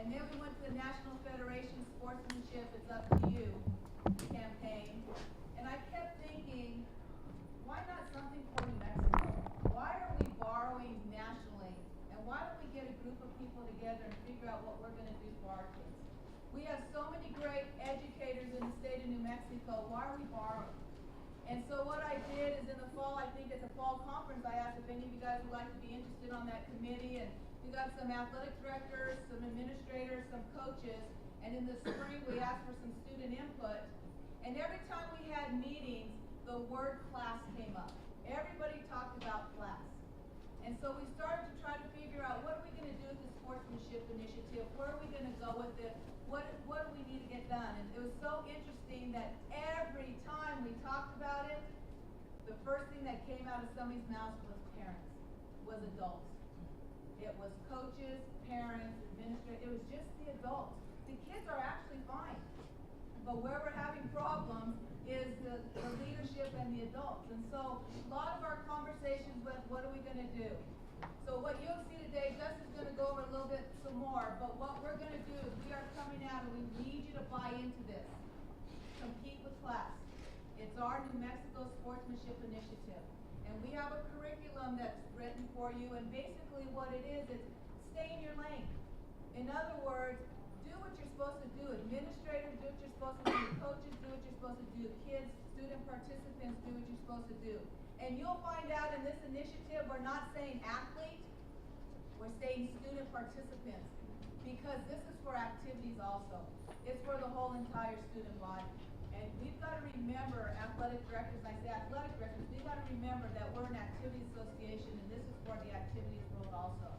And then we went to the National Federation Sportsmanship, It's Up to You campaign. And I kept thinking, why not something for New Mexico? Why are we borrowing nationally? And why don't we get a group of people together and figure out what we're going to do for our kids? We have so many great educators in the state of New Mexico. Why are we borrowing? And so what I did is in the fall, I think at the fall conference, I asked if any of you guys would like to be interested on that committee. And we got some athletic directors, some administrators, some coaches. And in the spring, we asked for some student input. And every time we had meetings, the word class came up. Everybody talked about class. And so we started to try to figure out what are we going to do with the sportsmanship initiative? Where are we going to go with it? What do we need to get done? And it was so interesting that every time we talked about it, the first thing that came out of somebody's mouth was parents, was adults. It was coaches, parents, administrators. It was just the adults. The kids are actually fine. But where we're having problems is the leadership and the adults. And so a lot of our conversations went, what are we going to do? So what you'll see today, Justin's going to go over a little bit some more, but what we're going to do is we are coming out and we need you to buy into this. Compete with class. It's our New Mexico Sportsmanship Initiative. And we have a curriculum that's written for you, and basically what it is stay in your lane. In other words, do what you're supposed to do. Administrators, do what you're supposed to do. Coaches, do what you're supposed to do. Kids, student participants, do what you're supposed to do. And you'll find out in this initiative, we're not saying athlete, we're saying student participants. Because this is for activities also. It's for the whole entire student body. And we've got to remember, athletic directors, I say athletic directors, we've got to remember that we're an activity association, and this is for the activities world also.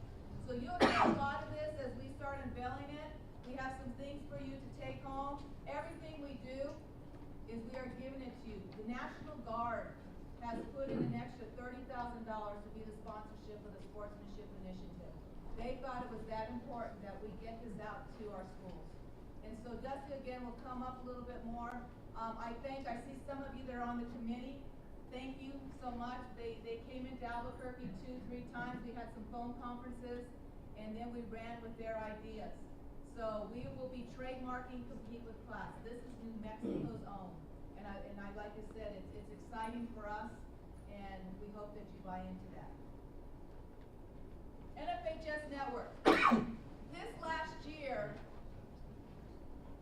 So you'll get a lot of this as we start unveiling it. We have some things for you to take home. Everything we do is we are giving it to you. The National Guard has put in an extra $30,000 to be the sponsorship of the Sportsmanship Initiative. They thought it was that important that we get this out to our schools. And so Dusty again will come up a little bit more. I see some of you that are on the committee. Thank you so much. They came into Albuquerque 2-3 times. We had some phone conferences, and then we ran with their ideas. So we will be trademarking Compete with Class. This is New Mexico's own. And I like I said, it's exciting for us, and we hope that you buy into that. NFHS Network. This last year,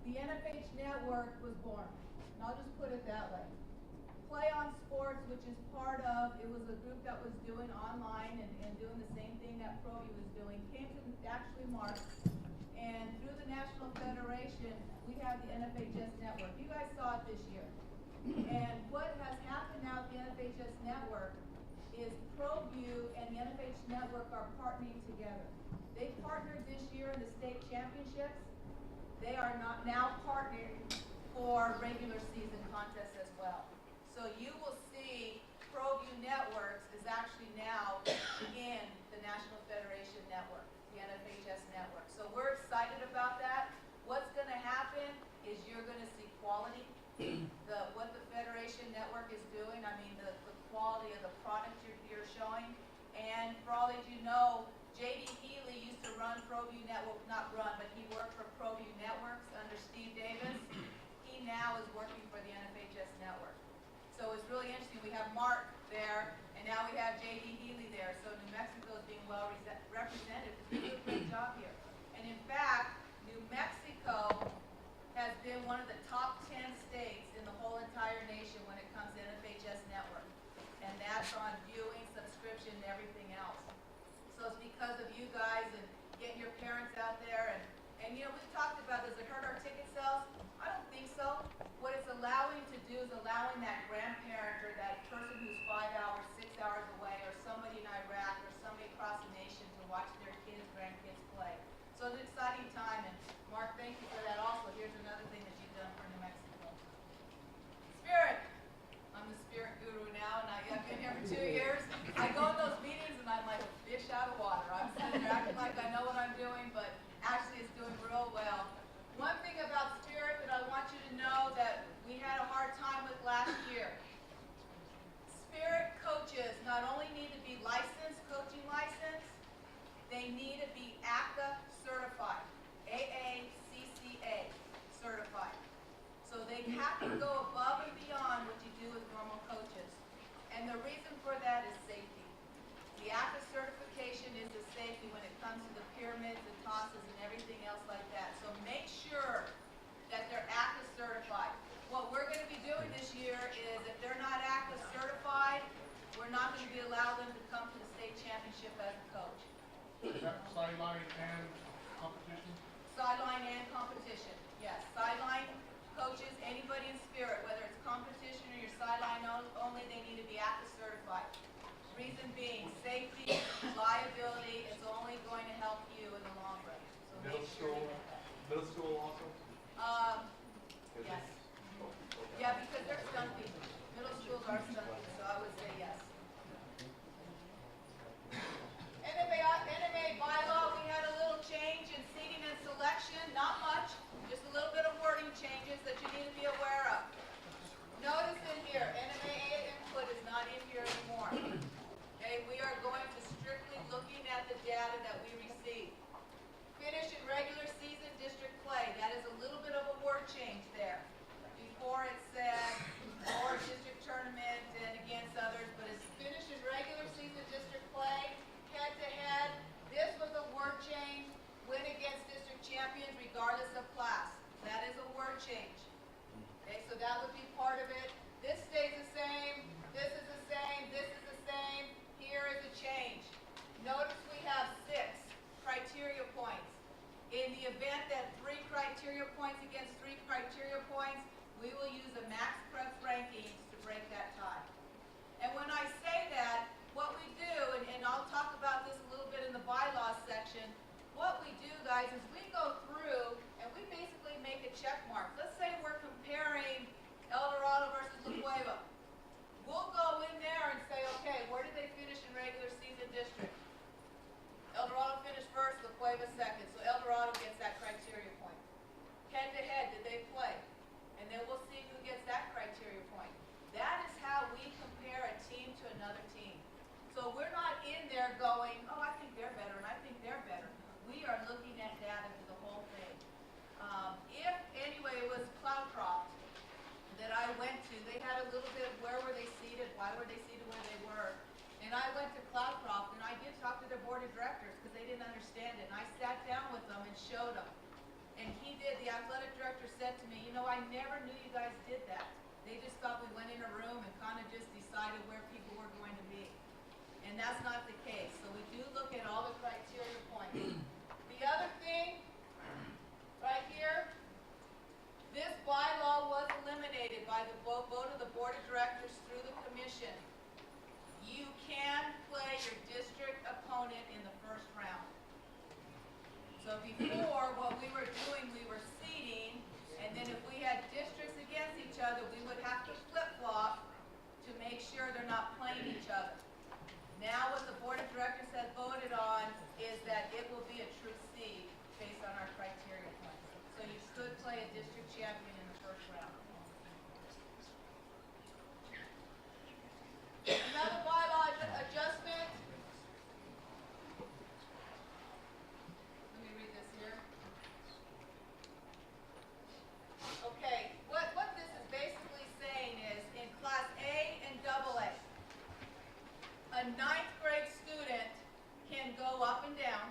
the NFH Network was born. And I'll just put it that way. Play on Sports, which is part of, it was a group that was doing online and doing the same thing that ProView was doing, came to actually March. And through the National Federation, we have the NFHS Network. You guys saw it this year. And what has happened now at the NFHS Network is ProView and the NFH Network are partnering together. They partnered this year in the state championships. They are not now partnering for regular season contests as well. So you will see ProView Networks is actually now in the National Federation Network, the NFHS Network. So we're excited about that. What's going to happen is you're going to see quality. What the Federation Network is doing, I mean the quality of the product you're showing. And for all of you know, J.D. Healy used to run ProView Network, not run, but he worked for ProView Networks under Steve Davis. He now is working for the NFHS Network. So it's really interesting. We have Mark there, and now we have J.D. Healy there. So New Mexico is being well represented. We do a great job here. And in fact, New Mexico has been one of the top 10 states in the whole entire nation when it comes to NFHS Network. And that's on viewing, subscription, and everything else. So it's because of you guys and getting your parents out there. And you know, we've talked about, does it hurt our ticket sales? I don't think so. What it's allowing to do is allowing that grandparent or that person who's 5 hours, 6 hours away, or somebody in Iraq, or somebody across the nation to watch their kids, grandkids play. So it's an exciting time, and Mark, thank you for that also. Here's another thing that you've done for New Mexico. Spirit. I'm the spirit guru now, and I've been here for 2 years. I go in those meetings, and I'm like a fish out of water. I'm sitting there acting like I know what I'm doing, but actually it's doing real well. One thing about Spirit that I want you to know that we had a hard time with last year. Spirit coaches not only need to be licensed, coaching license, they need to be ACA certified. AA they have to go above and beyond what you do as normal coaches. And the reason for that is safety. The ACA certification is the safety when it comes to the pyramids, the tosses, and everything else like that. So make sure that they're ACA certified. What we're going to be doing this year is if they're not ACA certified, we're not going to be allowing them to come to the state championship as a coach. Is that sideline and competition? Sideline and competition, yes. Sideline coaches, anybody in spirit, whether it's competition or your sideline only, they need to be ACA certified. Reason being, safety, liability is only going to help you in the long run. So Middle make sure school, you get that. middle school also? Yes. Yeah, because they're stunting. Middle schools are stunting, so I would say yes. NMA bylaw, we had a little change in seating and selection, not much, just a little bit of wording changes that you need to be aware of. Notice in here, NMA input is not in here anymore. Okay, we are going to strictly looking at the data that we receive. Finish in regular season district play, that is a little bit of a word change there. Before it said, or district tournament and against others, but it's finish in regular season district play, head to head. This was a word change, win against district champions regardless of class. That is a word change. Okay, so that would be part of it. This stays the same, this is the same, this is the same. Here is a change. Notice we have 6 criteria points. In the event that 3 criteria points against 3 criteria points, we will use a max prep rankings to break that tie. And when I say that, what we do, and I'll talk about this a little bit in the bylaws section, what we do, guys, is we go through and we basically make a check mark. Let's say we're comparing El Dorado versus La Cueva. We'll go in there and say, okay, where did they finish in regular season district? El Dorado finished first, La Cueva second, so El Dorado gets that criteria point. Head to head, did they play? And then we'll see who gets that criteria point. That is how we compare a team to another team. So we're not in there going, oh, I think they're better, and I think they're better. We are looking at data for the whole thing. If, anyway, it was Cloudcroft that I went to, they had a little bit of where were they seated, why were they seated where they were. And I went to Cloudcroft, and I did talk to their board of directors because they didn't understand it. And I sat down with them and showed them. And he did, the athletic director said to me, you know, I never knew you guys did that. They just thought we went in a room and kind of just decided where people were going to be. And that's not the case. So we do look at all the criteria points. The other thing, right here, this bylaw was eliminated by the vote of the board of directors through the commission. You can play your district opponent in the first round. So before, what we were doing, we were seeding, and then if we had districts against each other, we would have to flip-flop to make sure they're not playing each other. Now what the board of directors has voted on is that it will be a true seed based on our criteria points. So you could play a district champion in the first round. Another bylaw adjustment. Let me read this here. Okay, what this is basically saying is in class A and AA, a 9th grade student can go up and down.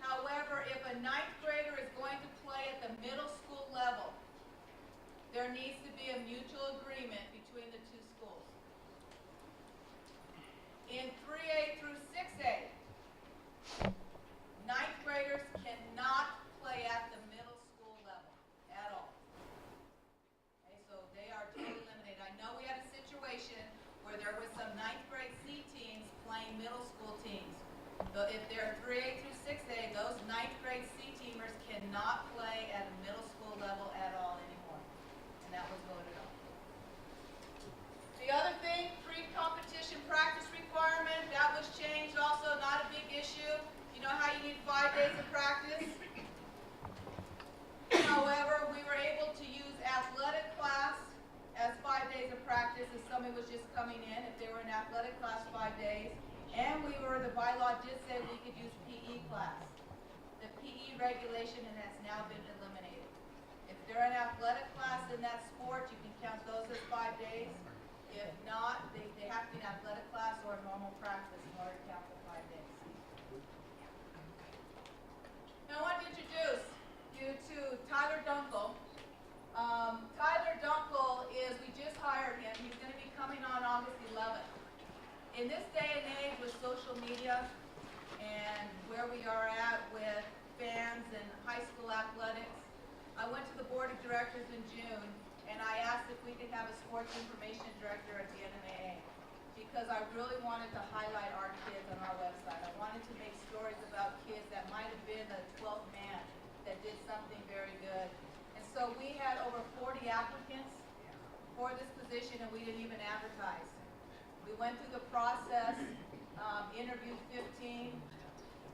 However, if a 9th grader is going to play at the middle school level, there needs to be a mutual agreement between the two schools. In 3A through 6A, 9th graders cannot play at the middle school level at all. Okay, so they are totally eliminated. I know we had a situation where there was some 9th grade C teams playing middle school teams. So if they're 3A through 6A, those 9th grade C teamers cannot play at a middle school level at all anymore. And that was voted on. The other thing, pre-competition practice requirement, that was changed also, not a big issue. You know how you need 5 days of practice? However, we were able to use athletic class as 5 days of practice if somebody was just coming in, if they were in athletic class 5 days. And the bylaw did say we could use PE class. The PE regulation has now been eliminated. If they're in athletic class If not, they have to be in athletic class or a normal practice in order to count the 5 days. Now I want to introduce you to Tyler Dunkel. Tyler Dunkel we just hired him. He's going to be coming on August 11th. In this day and age with social media and where we are at with fans and high school athletics, I went to the board of directors in June and I asked if we could have a sports information director at the NMAA because I really wanted to highlight our kids on our website. I wanted to make stories about kids that might have been the 12th man that did something very good. And so we had over 40 applicants for this position and we didn't even advertise. We went through the process, interviewed 15,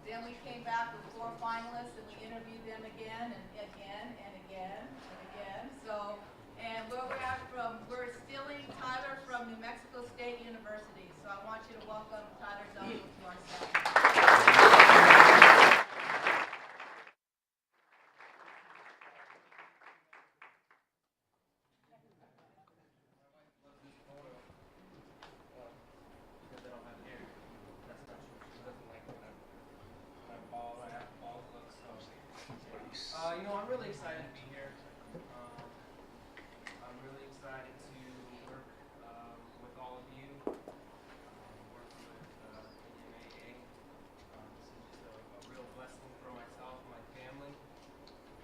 then we came back with 4 finalists and we interviewed them again and again and again and again. So, and where we're at we're stealing Tyler from New Mexico State University. So I want you to welcome Tyler Dunkel to our staff. Because I don't have hair. That's not true. She doesn't like when I'm bald. I have bald look, so. I'm really excited to be here. I'm really excited to work with all of you. Work with NMAA. This is just a real blessing for myself and my family.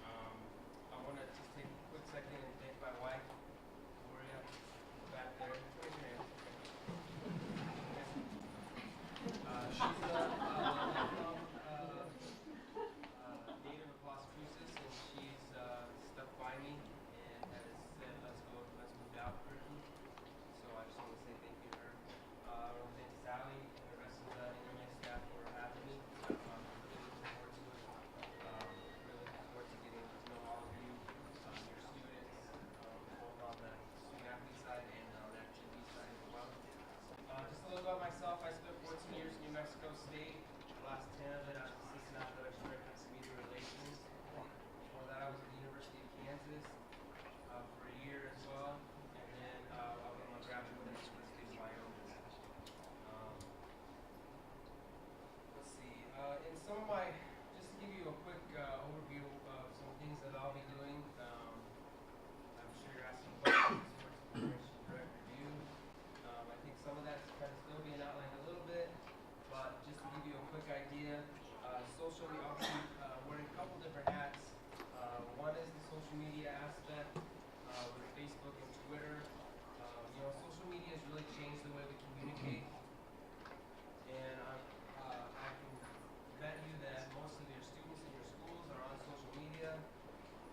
I want to just take a quick second and thank my wife, Gloria, back there. Raise your hand. She's native of Las Cruces, and she's stuck by me and has said, let's move to Albuquerque. So I just want to say thank you to her. I want to thank Sally and the rest of the NMA staff for having me. I'm really looking forward to it. Really looking forward to getting to know all of you, your students, both on the student athlete side and on the activity side as well. Just a little about myself. I spent 14 years in New Mexico State. The last 10 of it, I was assistant athletic director of media relations. Before that, I was at the University of Kansas for a year as well. And then I was on my graduate at the University of Wyoming. Let's see. In some of my, just to give you a quick overview of some things that I'll be doing. I'm sure you're asking questions. Sports information director do. I think some of that's kind of still being outlined a little bit, but just to give you a quick idea, socially, I'll be wearing a couple different hats. One is the social media aspect with Facebook and Twitter. Social media has really changed the way we communicate, and I can bet you that most of your students in your schools are on social media,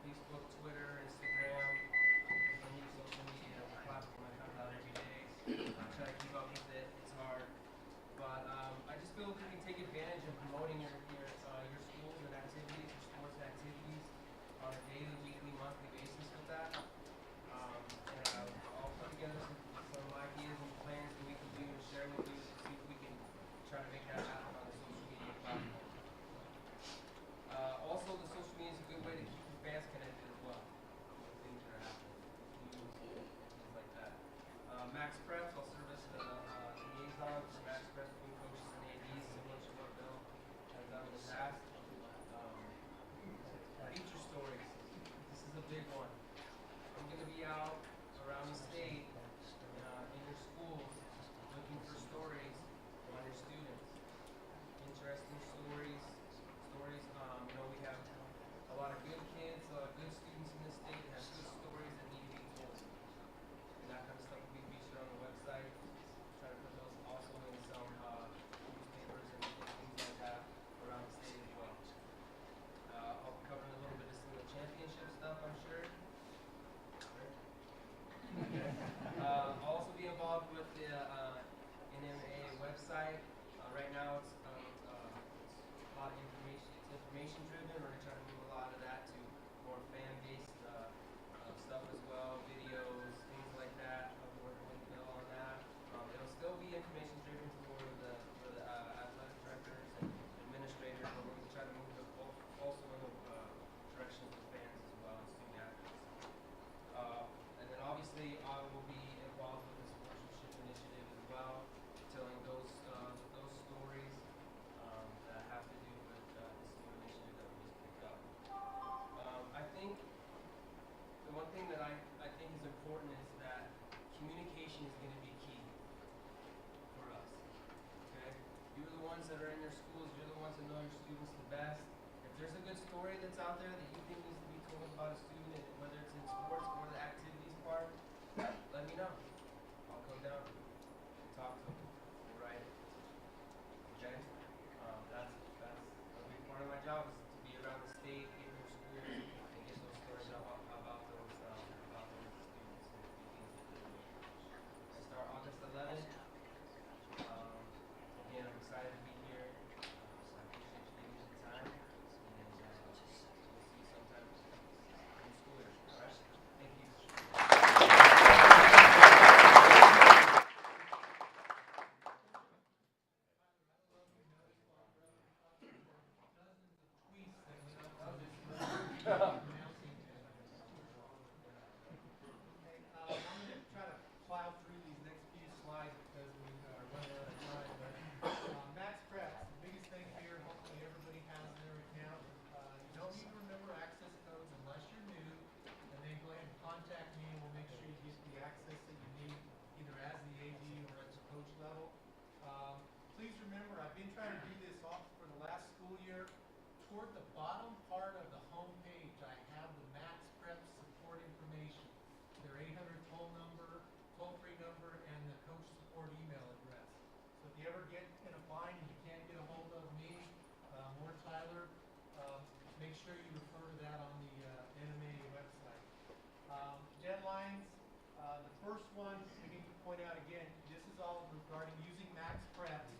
Facebook, Twitter, Instagram. Any social media platform that comes out every day. I try to keep up with it. It's hard, but I just feel we can take advantage of promoting your schools and activities, your sports activities, on a daily, weekly, monthly basis with that. And I'll put together some ideas and plans that we can do and share with you to see if we can try to make that happen on the social media platform. Also, the social media is a good way to keep your fans connected as well. Things that are happening, news, things like that. Max Press, I'll serve as the liaison for Max Press between coaches and ADs, similar to what Bill has done in the past. Feature stories. This is a big one. I'm going to be out around the state, in your schools, looking for stories on your students. Interesting stories. We have a lot of good kids, a lot of good students in this state that have good stories that need to be told. And that kind of stuff will be featured on the website. Try to put those also in some newspapers and things like that around the state as well. I'll be covering a little bit of some of the championship stuff, I'm sure. I'll also be involved with the NMAA website. Right now it's a lot of information. It's information driven. We're going to try to move a lot of that to communication is going to be key for us. Okay? You're the ones that are in your schools. You're the ones that know your students the best. If there's a good story that's out there that you think needs to be told about a student, whether it's in sports or the activities part, let me know. I'll come down and talk to them. We'll write it. Okay? That's a big part of my job is to be around the state, get in their schools, and get those stories about those students and the things that they're doing. I start August 11th. Again, I'm excited to be here. So I appreciate you giving me the time. And we'll see you sometime in the school year. All right? Thank you. I'm going to try to plow through these next few slides because we are running out of time. But Max Preps, the biggest thing here, hopefully everybody has their account. You don't need to remember access codes unless you're new, and then go ahead and contact me, and we'll make sure you get the access that you need, either as the AD or at the coach level. Please remember, I've been trying to do this all for the last school year. Toward the bottom part of the home page, I have the Max Preps support information. Their 800 toll-free number, and the coach support email address. So if you ever get in a bind and you can't get a hold of me or Tyler, make sure you refer to that on the NMA website. Deadlines. The first one, we need to point out again, this is all regarding using Max Preps.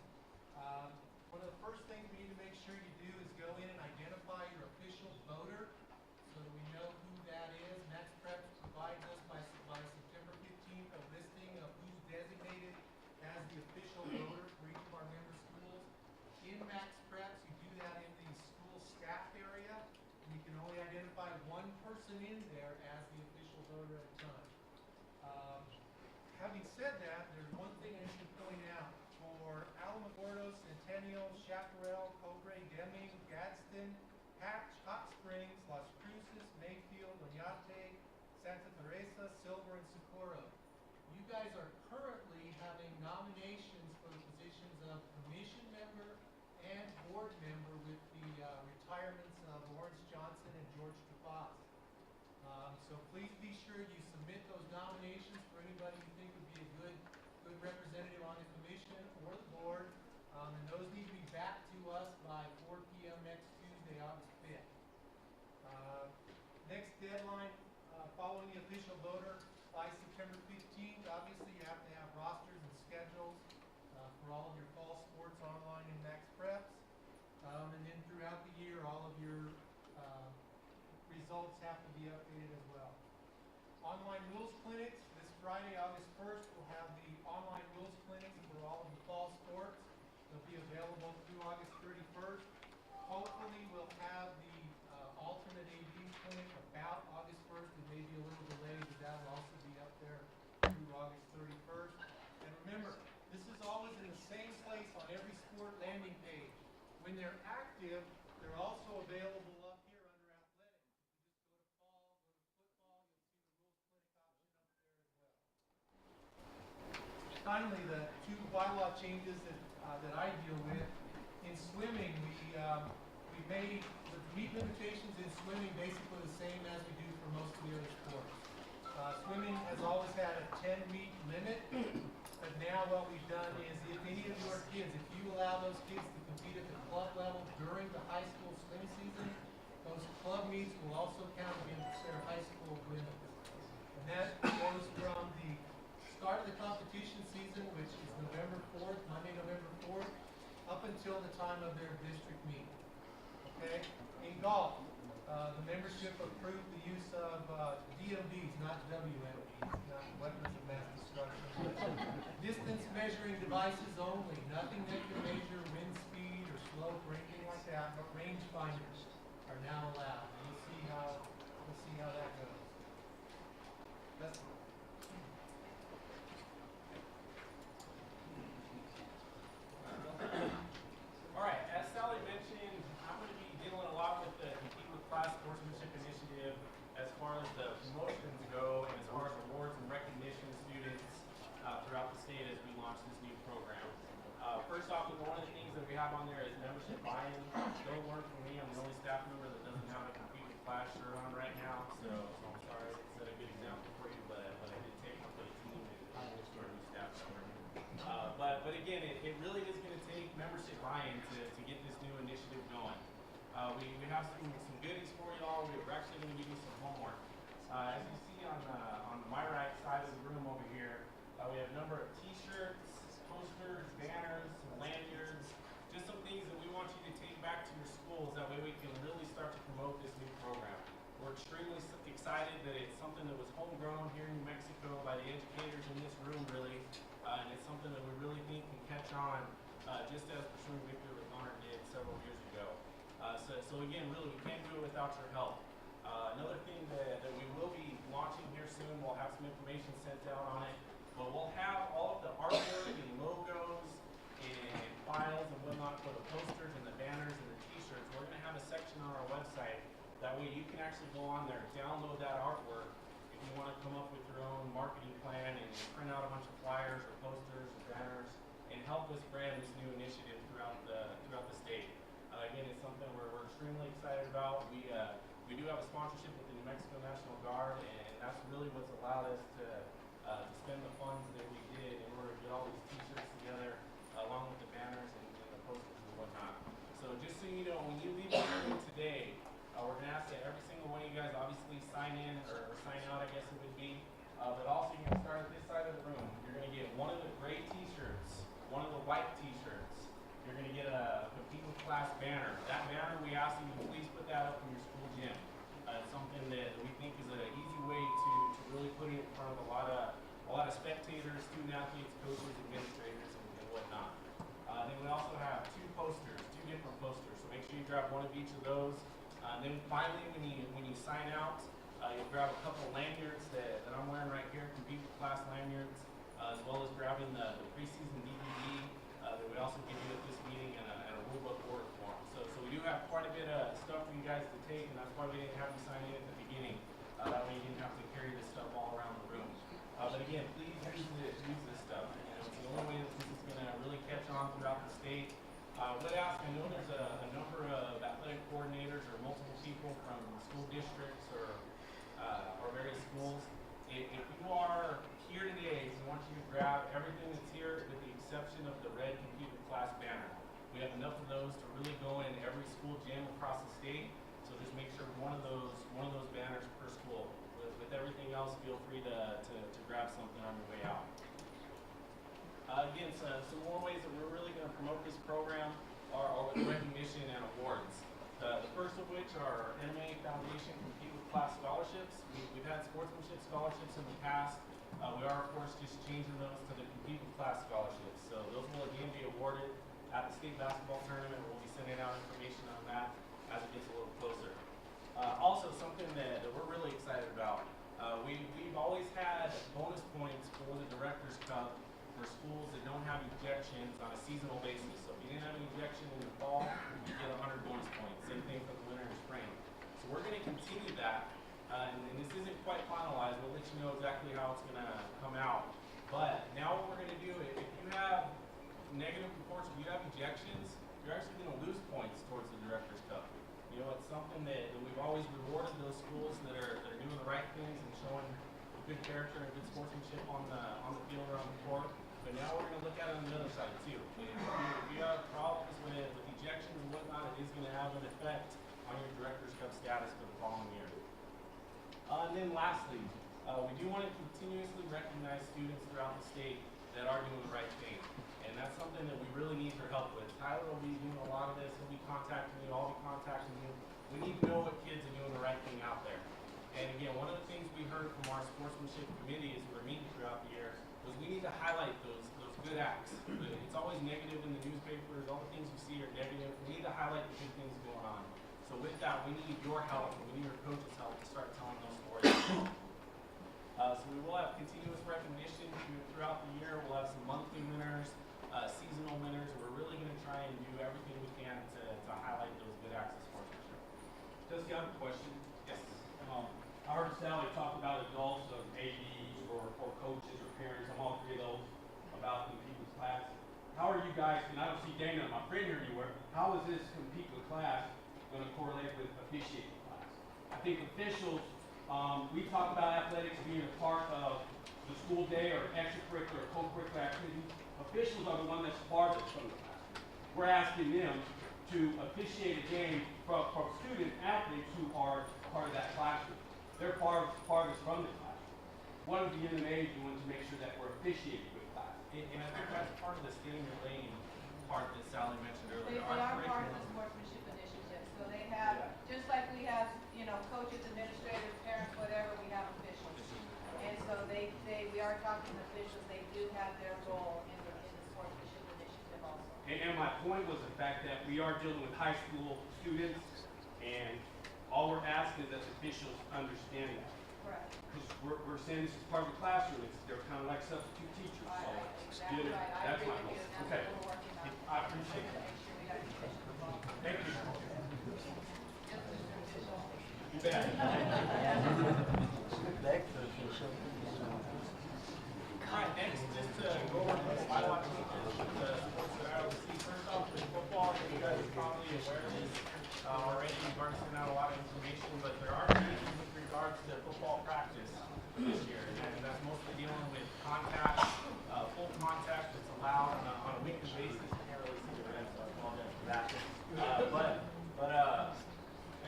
One of the first things we need to make sure you do is go in and identify your official voter so that we know who that is. Max Preps provides us by September 15th a listing of who's designated as the official voter for each of our member schools. In Max Preps, you do that in the school staff area, and you can only identify one person in there as the official voter at a time. Having said that, there's one thing I need to point out. For Alamogordo, Centennial, Chaparral, Cobre, Deming, Gadsden, Hatch, Hot Springs, Las Cruces, Mayfield, Oñate, Santa Teresa, Silver, and Socorro. You guys are currently having nominations for the positions of commission member and board member with the retirements of Lawrence Johnson and George DeFos. So please be sure you submit those nominations for anybody you think would be a good representative on the commission or the board. And those need to be back to us by 4 p.m. next Tuesday, August 5th. Next deadline, following the official voter by September 15th. Obviously, you have to have rosters and schedules for all of your fall sports online in Max Preps. And then throughout the year, all of your results have to be updated as well. Online rules clinics. This Friday, August 1st, we'll have the online rules clinics for all of the fall sports. They'll be available through August 31st. Hopefully, we'll have the alternate AD clinic about August 1st. It may be a little delayed, but that will also be up there through August 31st. And remember, this is always in the same place on every sport landing page. When they're active, they're also available up here under athletics. If you just go to fall, go to football, you'll see the rules clinic option up there as well. Finally, the two bylaw changes that I deal with. In swimming, we made the meet limitations in swimming basically the same as we do for most of the other sports. Swimming has always had a 10-meet limit, but now what we've done is if any of your kids, if you allow those kids to compete at the club level during the high school swim season, those club meets will also count against their high school women. And that goes from the start of the competition season, which is November 4th, Monday, November 4th, up until the time of their district meet. Okay? In golf, the membership approved the use of DMVs, not WMVs, not weapons of mass destruction. Distance measuring devices only, nothing that can measure wind speed or slope or anything like that, but range finders are now allowed. We'll see how that goes. That's All right, as Sally mentioned, I'm going to be dealing a lot with the Compete with Class Sportsmanship Initiative as far as the promotions go and as far as awards and recognition students homegrown here in New Mexico by the educators in this room, really, and it's something that we really think can catch on, just as Pursuing Victory with Honor did several years ago. So again, really, we can't do it without your help. Another thing that we will be launching here soon, we'll have some information sent out on it, but we'll have all of the artwork and logos and files and whatnot for the posters and the banners and the t-shirts. We're going to have a section on our website. That way you can actually go on there, download that artwork if you want to come up with your own marketing plan and print out a bunch of flyers or posters or banners and help us brand this new initiative throughout the state. Again, it's something we're extremely excited about. We do have a sponsorship with the New Mexico National Guard, and that's really what's allowed us to spend the funds that we did in order to get all these t-shirts together, along with the banners and the posters and whatnot. So just so you know, when you leave the room today, we're going to ask that every single one of you guys obviously sign in or sign out, I guess it would be. But also you're going to start at this side of the room. You're going to get one of the gray t-shirts, one of the white t-shirts. You're going to get a Compete with Class banner. That banner, we ask you to please put that up in your school gym. It's something that we think is an easy way to really put it in front of a lot of spectators, student athletes, coaches, administrators, and whatnot. Then we also have two different posters. So make sure you grab one of each of those. Then finally, when you sign out, you'll grab a couple lanyards that I'm wearing right here, Compete with Class lanyards, as well as grabbing the preseason DVD that we also give you at this meeting and a rulebook order form. So we do have quite a bit of stuff for you guys to take, and that's why we didn't have you sign in at the beginning. That way you didn't have to carry this stuff all around the room. But again, please use this stuff. You know, it's the only way that this is going to really catch on throughout the state. I would ask, I know there's a number of athletic coordinators or multiple people from school districts or various schools. If you are here today, we want you to grab everything that's here with the exception of the red Compete with Class banner. We have enough of those to really go in every school gym across the state. So just make sure one of those banners per school. With everything else, feel free to grab something on your way out. Again, some more ways that we're really going to promote this program are with recognition and awards. The first of which are MMA Foundation Compete with Class scholarships. We've had sportsmanship scholarships in the past. We are, of course, just changing those to the Compete with Class scholarships. So those will again be awarded at the state basketball tournament. We'll be sending out information on that as it gets a little closer. Also, something that we're really excited about. We've always had bonus points for the Directors Cup for schools that don't have ejections on a seasonal basis. So if you didn't have an ejection in the fall, you get 100 bonus points. Same thing for the winter and spring. So we're going to continue that. And this isn't quite finalized. We'll let you know exactly how it's going to come out. But now what we're going to do, if you have negative reports, if you have ejections, you're actually going to lose points towards the Directors Cup. You know, it's something that we've always rewarded those schools that are doing the right things and showing good character and good sportsmanship on the field or on the court. But now we're going to look at it on the other side too. If you have problems with ejections and whatnot, it is going to have an effect on your Directors Cup status for the following year. And then lastly, we do want to continuously recognize students throughout the state that are doing the right thing. And that's something that we really need your help with. Tyler will be doing a lot of this. He'll be contacting you. I'll be contacting you. We need to know what kids are doing the right thing out there. And again, one of the things we heard from our sportsmanship committee as we were meeting throughout the year was we need to highlight those good acts. It's always negative in the newspapers. All the things you see are negative. We need to highlight the good things going on. So with that, we need your help. We need your coach's help to start telling those stories. So we will have continuous recognition throughout the year. We'll have some monthly winners, seasonal winners. We're really going to try and do everything we can to highlight those good acts of sportsmanship. Does you have a question? Yes. I heard Sally talk about adults of ADs or coaches or parents. I'm all three of those about Compete with Class. How are you guys, and I don't see Dana, my friend here anywhere, how is this Compete with Class going to correlate with officiating class? I think officials, we talk about athletics being a part of the school day or extracurricular or co-curricular activities. Officials are the one that's farthest from the classroom. We're asking them to officiate a game from student athletes who are part of that classroom. They're farthest from the classroom. What is the MMA doing to make sure that we're officiating with class? And I think that's part of the stay in your lane part that Sally mentioned They earlier. are part of the sportsmanship initiative, so they have, just like we have, you know, coaches, administrators, parents, whatever, we have officials. elected officials, they do have their role in the sportsmanship initiative also. And my point was the fact that we are dealing with high school students, and all we're asking is that the officials understand that. Correct. Because we're saying this is part of the classroom, they're kind of like substitute teachers, so. Exactly get it? right. I That's agree my with you, goal. and Okay. that's what we're working on. I appreciate To that. make sure we got the officials involved. Thank you. Yes, Mr. Official. You bet. Alright, next, just to go over the bylaw changes, the sports that I oversee. First off, with football, you guys are probably aware of this already. We've already sent out a lot of information, but there are changes with regards to football practice this year. And that's mostly dealing with contact, full contact that's allowed on a weekly basis. I can't really see the red, so I apologize for that.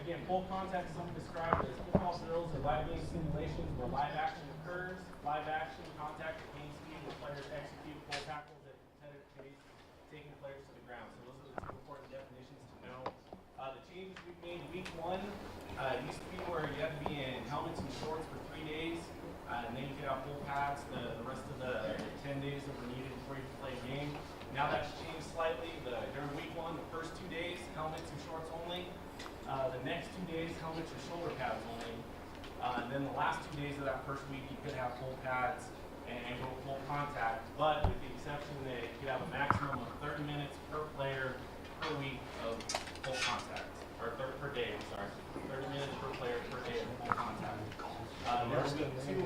Again, full contact is something described as football drills or live game simulations where live action occurs, live action contact at game speed where players execute full tackles at competitive pace, taking players to the ground. So those are the two important definitions to know. The changes we've made week one, it used to be where you had to be in helmets and shorts for 3 days, and then you could have full pads the rest of the 10 days that were needed before you could play a game. Now that's changed slightly. During week one, the first 2 days, helmets and shorts only. The next 2 days, helmets and shoulder pads only. And then the last 2 days of that first week, you could have full pads and go full contact, but with the exception that you could have a maximum of 30 minutes per player per week of full contact, or per day, I'm sorry. 30 minutes per player per day of full contact. There's week two.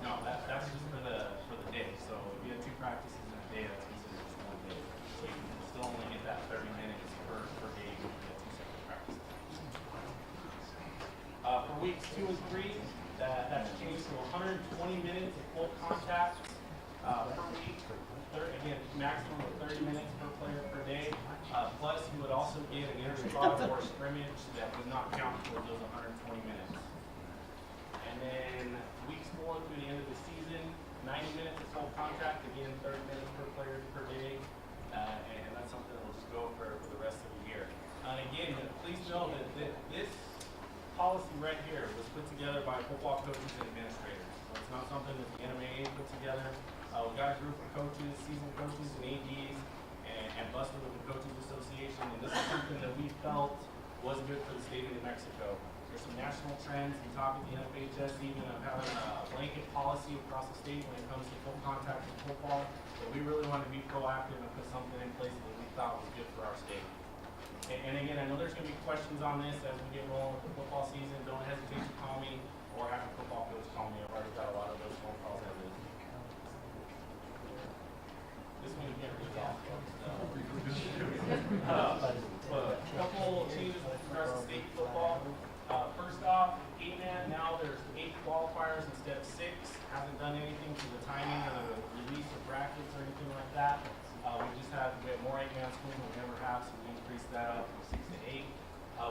No, that's just for the day. So if you have 2 practices in a day, that's considered just 1 day. So you can still only get that 30 minutes per day if you have 2 separate practices. For weeks 2 and 3, that's changed to 120 minutes of full contact per week. Again, maximum of 30 minutes per player per day. Plus, you would also get an inter-squad or scrimmage that would not count for those 120 minutes. And then weeks 4 through the end of the season, 90 minutes of full contact, again 30 minutes per player per day, and that's something that will just go for the rest of the year. And again, please know that this policy right here was put together by football coaches and administrators. So it's not something that the NMAA put together. We got a group of coaches, seasoned coaches and ADs, and busted with the Coaches Association, and this is something that we felt was good for the state of New Mexico. There's some national trends. We talked at the NFHS even of having a blanket policy across the state when it comes to full contact in football. But we really wanted to be proactive and put something in place that we thought was good for our state. And again, I know there's going to be questions on this as we get rolling with the football season. Don't hesitate to call me or have a football coach call me. I've already got a lot of those phone calls as is. This one you can't read off. But a couple changes with regards to state football. First off, 8-man, now there's 8 qualifiers instead of 6. Hasn't done anything to the timing or the release of brackets or anything like that. We have more 8-man schools than we ever have, so we increased that up from 6 to 8.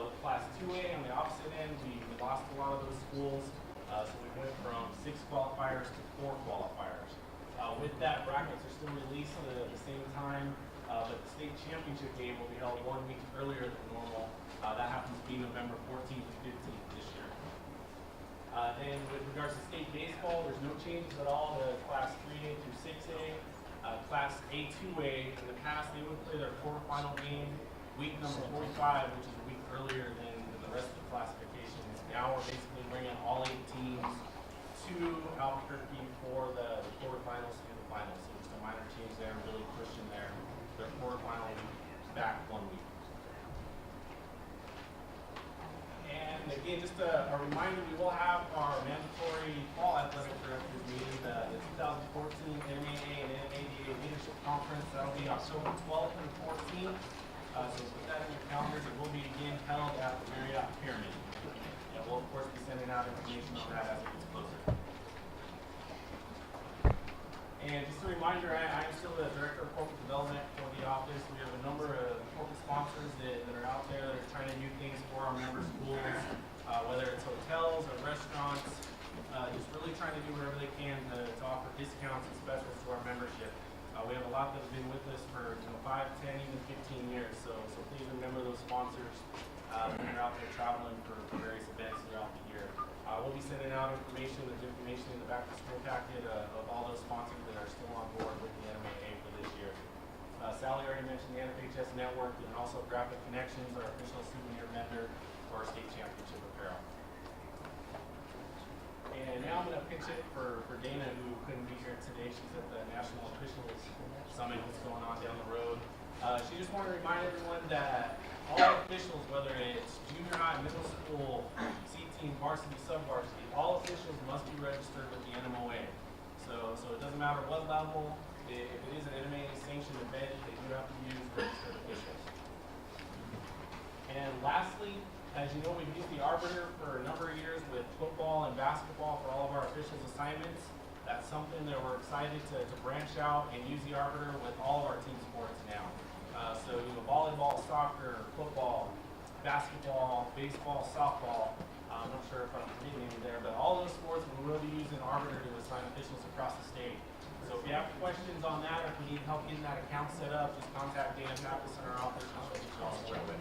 With Class 2A on the opposite end, we lost a lot of those schools, so we went from 6 qualifiers to 4 qualifiers. With that, brackets are still released at the same time, but the state championship game will be held 1 week earlier than normal. That happens to be November 14th and 15th this year. Then with regards to state baseball, there's no changes at all to Class 3A through 6A. Class A2A, in the past, they would play their quarterfinal game week number 45, which is a week earlier than the rest of the classifications. Now we're basically bringing all 8 teams to Albuquerque for the quarterfinals through the finals. So just a minor change there, really pushing their quarterfinal back 1 week. And again, just a reminder, we will have our mandatory fall athletic directors meeting, the 2014 NMAA and NMADA Leadership Conference. That'll be October 12th and 14th. So put that in your calendars. It will be again held at the Marriott Pyramid. And we'll of course be sending out information on that as it gets closer. And just a reminder, I am still the Director of Corporate Development for the office. We have a number of corporate sponsors that are out there that are trying to do things for our member schools, whether it's hotels or restaurants, just really trying to do whatever they can to offer discounts and specials to our membership. We have a lot that have been with us for 5, 10, even 15 years, so please remember those sponsors when you're out there traveling for various events throughout the year. We'll be sending out information. There's information in the back to school packet of all those sponsors that are still on board with the NMAA for this year. Sally already mentioned the NFHS Network and also Graphic Connections, our official souvenir vendor for our state championship apparel. And now I'm going to pitch it for Dana, who couldn't be here today. She's at the National Officials Summit that's going on down the road. She just wanted to remind everyone that all officials, whether it's junior high, middle school, C-team, varsity, sub-varsity, all officials must be registered with the NMOA. So it doesn't matter what level, if it is an NMAA sanctioned event, they do have to use registered officials. And lastly, as you know, we've used the Arbiter for a number of years with football and basketball for all of our officials' assignments. That's something that we're excited to branch out and use the Arbiter with all of our team sports now. So volleyball, soccer, football, basketball, baseball, softball. I'm not sure if I'm forgetting any there, but all those sports we will be using Arbiter to assign officials across the state. So if you have questions on that, or if you need help getting that account set up, just contact Dana Pappas in our office and she'll get you all squared away.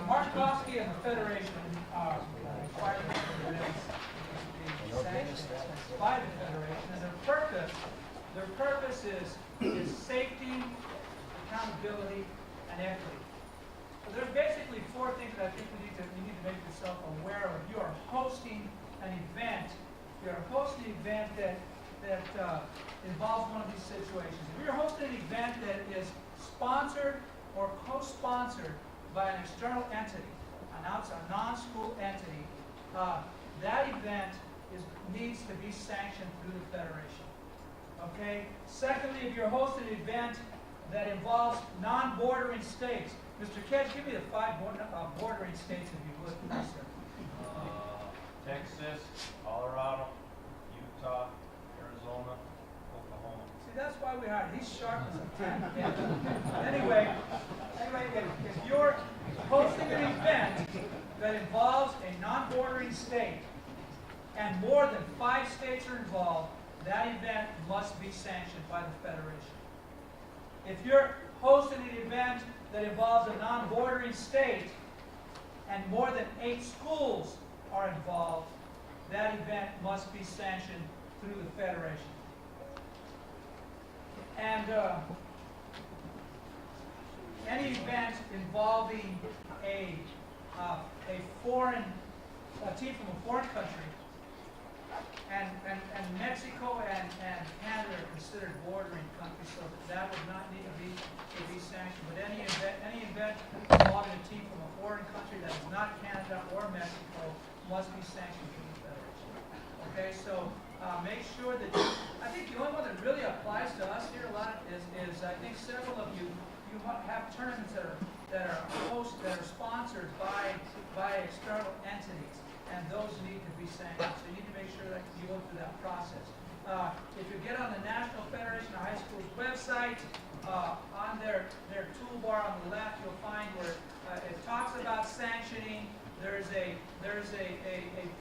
Mark Kowski and the Federation are required to be sanctioned by the Federation, and their purpose is safety, accountability, and equity. So there's basically four things that I think we need to make yourself aware of. You are hosting an event. You are hosting an event that involves one of these situations. If you're hosting an event that is sponsored or co-sponsored by an external entity, a non-school entity, that event needs to be sanctioned through the Federation. Okay? Secondly, if you're hosting an event that involves non-bordering states, Mr. Kedge, give me the 5 bordering states if you would, please, sir. Texas, Colorado, Utah, Arizona, Oklahoma. See, that's why we hired. He's sharp as a tack. Anyway, if you're hosting an event that involves a non-bordering state and more than 5 states are involved, that event must be sanctioned by the Federation. If you're hosting an event that involves a non-bordering state and more than 8 schools are involved, that event must be sanctioned through the Federation. And any event involving a team from a foreign country, and Mexico and Canada are considered bordering countries, so that would not need to be sanctioned. But any event involving a team from a foreign country that is not Canada or Mexico must be sanctioned through the Federation. Okay, so make sure that I think the only one that really applies to us here a lot is I think several of you have tournaments that are sponsored by external entities, and those need to be sanctioned. So you need to make sure that you go through that process. If you get on the National Federation of High Schools website, on their toolbar on the left, you'll find where it talks about sanctioning. There's a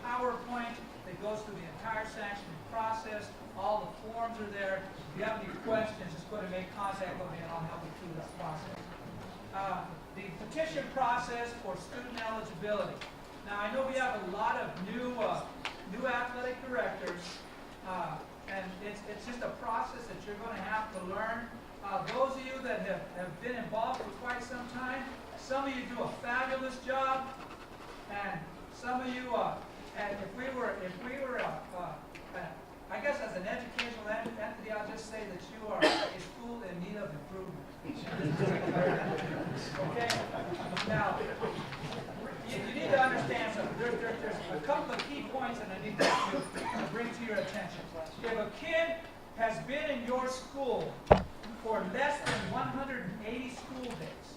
PowerPoint that goes through the entire sanctioning process. All the forms are there. If you have any questions, just go ahead and make contact with me and I'll help you through this process. The petition process for student eligibility. Now, I know we have a lot of new athletic directors, and it's just a process that you're going to have to learn. Those of you that have been involved for quite some time, some of you do a fabulous job, and some of you, and if we were, I guess as an educational entity, I'll just say that you are a school in need of improvement. Okay? Now, you need to understand something. There's a couple of key points that I need to bring to your attention. If a kid has been in your school for less than 180 school days,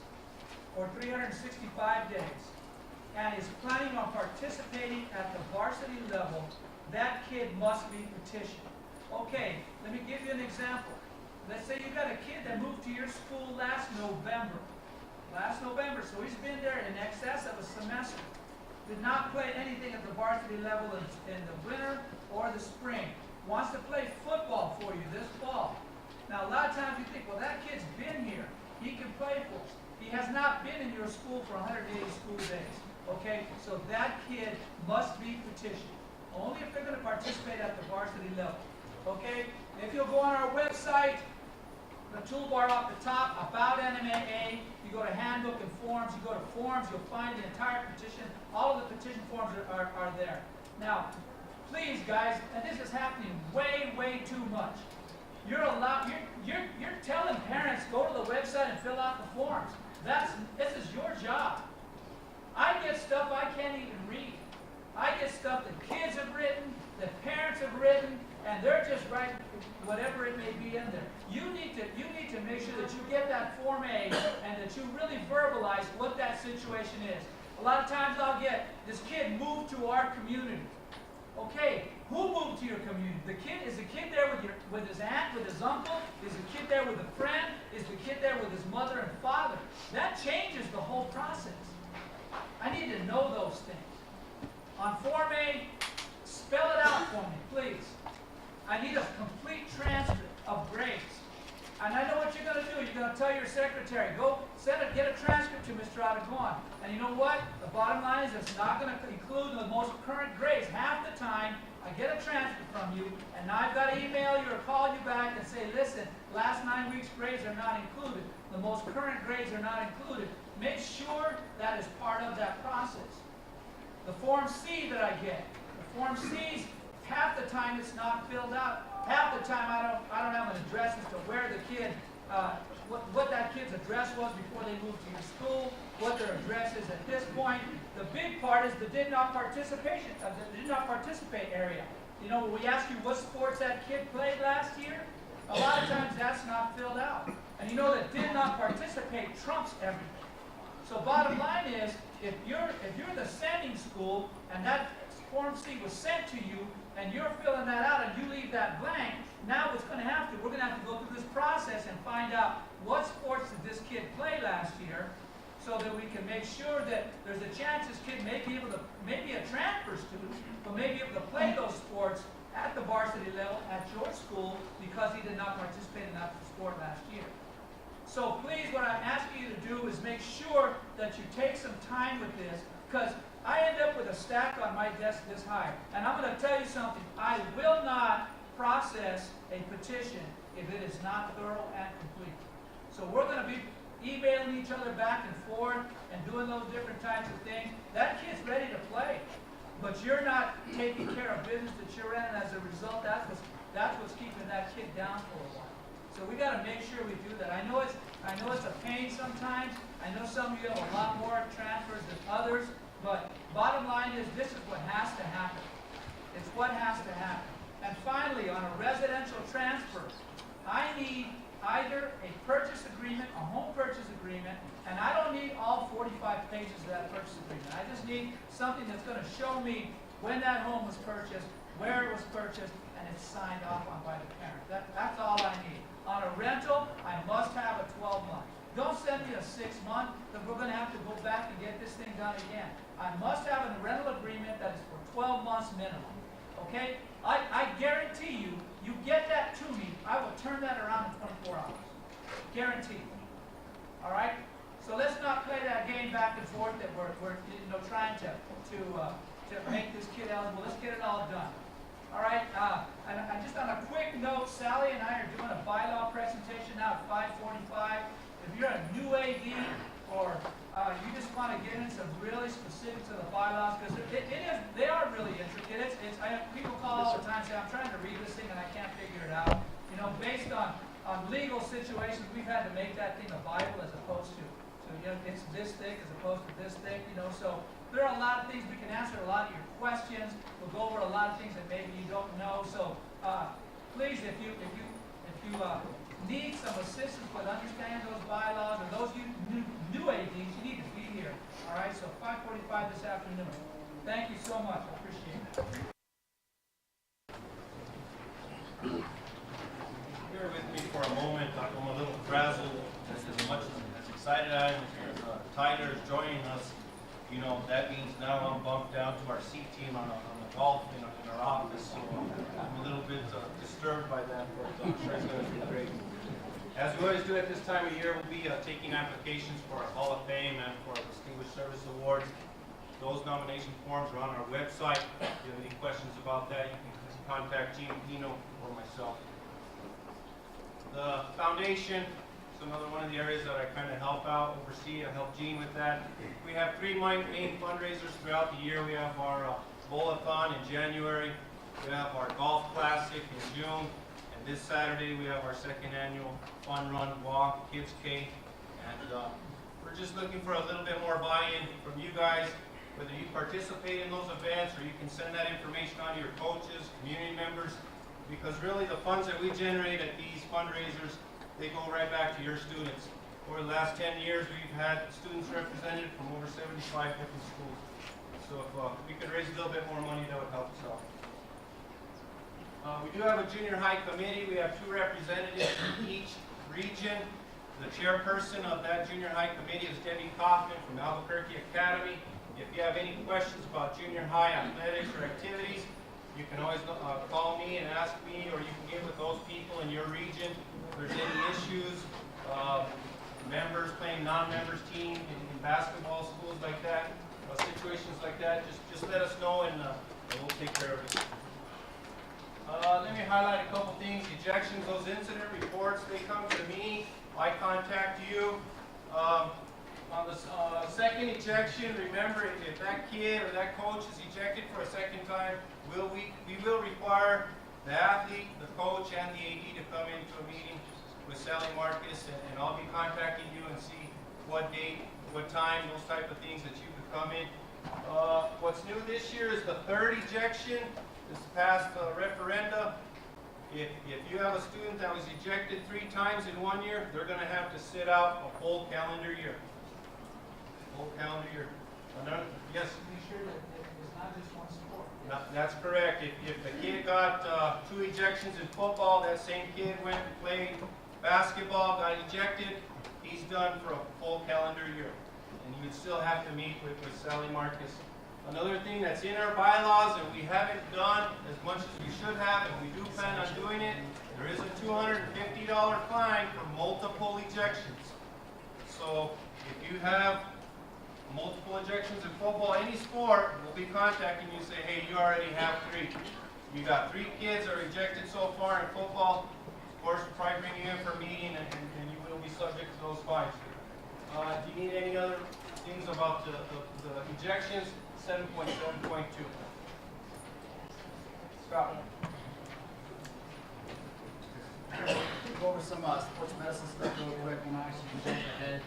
or 365 days, and is planning on participating at the varsity level, that kid must be petitioned. Okay, let me give you an example. Let's say you got a kid that moved to your school last November, so he's been there in excess of a semester. Did not play anything at the varsity level in the winter or the spring. Wants to play So that kid must be petitioned, only if they're gonna participate at the varsity level, okay? If you'll go on our website, the toolbar off the top, about NMAA, you go to handbook and forms, you go to forms, you'll find the entire petition, all of the petition forms are there. Now, please guys, and this is happening way too much. You're telling parents, go to the website and fill out the forms. This is your job. I get stuff I can't even read. I get stuff that kids have written, that parents have written, and they're just writing whatever it may be in there. You need to make sure that you get that Form A and that you really verbalize what that situation is. A lot of times I'll get, this kid moved to our community. Okay, who moved to your community? Is the kid there with his aunt, with his uncle? Is the kid there with a friend? Is the kid there with his mother and father? That changes the whole process. I need to know those things. On Form A, spell it out for me, please. I need a complete transcript of grades. And I know what you're going to do. You're going to tell your secretary, go get a transcript to Mr. Aragon. And you know what? The bottom line is it's not going to include the most current grades. Half the time, I get a transcript from you, and now I've got to email you or call you back and say, listen, last 9 weeks' grades are not included. The most current grades are not included. Make sure that is part of that process. The Form C that I get, the Form C's, half the time it's not filled out. Half the time I don't have an address as to where the kid, what that kid's address was before they moved to your school, what their address is at this point. The big part is the did not participate area. You know, when we ask you what sports that kid played last year, a lot of times that's not filled out. And you know that did not participate trumps everything. So bottom line is, if you're the sending school and that Form C was sent to you and you're filling that out and you leave that blank, now we're going to have to go through this process and find out what sports did this kid play last year, so that we can make sure that there's a chance this kid may be a transfer student, but may be able to play those sports at the varsity level at your school because he did not participate in that sport last year. So please, what I'm asking you to do is make sure that you take some time with this, because I end up with a stack on my desk this high. And I'm going to tell you something. I will not process a petition if it is not thorough and complete. So we're going to be emailing each other back and forth and doing those different types of things. That kid's ready to play, but you're not taking care of business that you're in, and as a result, that's what's keeping that kid down for a while. So we got to make sure we do that. I know it's a pain sometimes. I know some of you have a lot more transfers than others. But bottom line is, this is what has to happen. It's what has to happen. And finally, on a residential transfer, I need either a purchase agreement, a home purchase agreement, and I don't need all 45 pages of that purchase agreement. I just need something that's going to show me when that home was purchased, where it was purchased, and it's signed off on by the parent. That's all I need. On a rental, I must have a 12-month. Don't send me a 6-month, because we're going to have to go back and get this thing done again. I must have a rental agreement that is for 12 months minimum. Okay? I guarantee you, you get that to me, I will turn that around in 24 hours. Guaranteed. All right? So let's not play that game back and forth that we're trying to make this kid eligible. Let's get it all done. All right? And just on a quick note, Sally and I are doing a bylaw presentation now at 5:45. If you're a new AD or you just want to get into some really specifics of the bylaws, because they are really intricate. People call all the time and say, I'm trying to read this thing and I can't figure it out. You know, based on legal situations, we've had to make that thing a Bible as opposed to, it's this thick as opposed to this thick, so there are a lot of things we can answer, a lot of your questions. We'll go over a lot of things that maybe you don't know. So please, if you need some assistance with understanding those bylaws, or those new ADs, you need to be here. All right, so 5:45 this afternoon. Thank you so much. I appreciate it. Bear with me for a moment. I'm a little frazzled. As much as excited I am, Tyler is joining us. That means now I'm bumped down to our C team on the golf in our office. So I'm a little bit disturbed by that, but I'm sure it's going to be great. As we always do at this time of year, we'll be taking applications for our Hall of Fame and for our Distinguished Service Awards. Those nomination forms are on our website. If you have any questions about that, you can contact Gene Pino or myself. The foundation is another one of the areas that I kind of help out, oversee. I help Gene with that. We have three main fundraisers throughout the year. We have our bowl-a-thon in January. We have our golf classic in June. And this Saturday, we have our second annual fun run walk, Kids K. And we're just looking for a little bit more buy-in from you guys, whether you participate in those events or you can send that information on to your coaches, community members, because really the funds that we generate at these fundraisers, they go right back to your students. Over the last 10 years, we've had students represented from over 75 different schools. So if we could raise a little bit more money, that would help us out. We do have a junior high committee. We have 2 representatives from each region. The chairperson of that junior high committee is Debbie Kaufman from Albuquerque Academy. If you have any questions about junior high athletics or activities, you can always call me and ask me, or you can get with those people in your region. If there's any issues, members playing non-members team in basketball, schools like that, situations like that, just let us know and we'll take care of it. Let me highlight a couple things. Ejections, those incident reports, they come to me. I contact you. On the second ejection, remember if that kid or that coach is ejected for a second time, we will require the athlete, the coach, and the AD to come into a meeting with Sally Marcus, and I'll be contacting you and see what date, what time, those type of things that you could come in. What's new this year is the third ejection. This past referenda. If you have a student that was ejected 3 times in 1 year, they're going to have to sit out a full calendar year. Full calendar year. Yes? Be sure that it's not just one sport. That's correct. If the kid got 2 ejections in football, that same kid went and played basketball, got ejected, he's done for a full calendar year. And you would still have to meet with Sally Marcus. Another thing that's in our bylaws and we haven't done as much as we should have, and we do plan on doing it, there is a $250 fine for multiple ejections. So if you have multiple ejections in football, any sport, we'll be contacting you and say, hey, you already have 3. You got 3 kids that are ejected so far in football. Of course, we'll probably bring you in for a meeting and you will be subject to those fines. Do you need any other things about the ejections? 7.7.2. Scott. Go over some sports medicine stuff real quick when I actually jump ahead.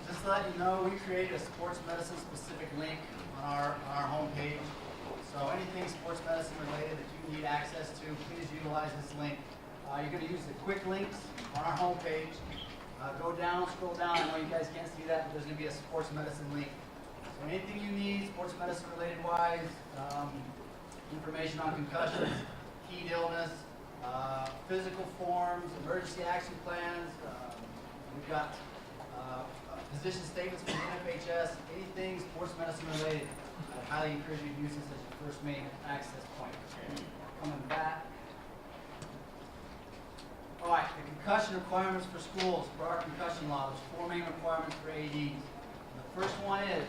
Just to let you know, we created a sports medicine specific link on our homepage. So anything sports medicine related that you need access to, please utilize this link. You're going to use the quick links on our homepage. Go down, scroll down. I know you guys can't see that, but there's going to be a sports medicine link. So anything you need, sports medicine related wise, information on concussions, heat illness, physical forms, emergency action plans. We've got position statements from the NFHS, anything sports medicine related. I highly encourage you to use this as your first main access point. Coming back. All right, the concussion requirements for schools, for our concussion law, there's 4 main requirements for ADs. And the first one is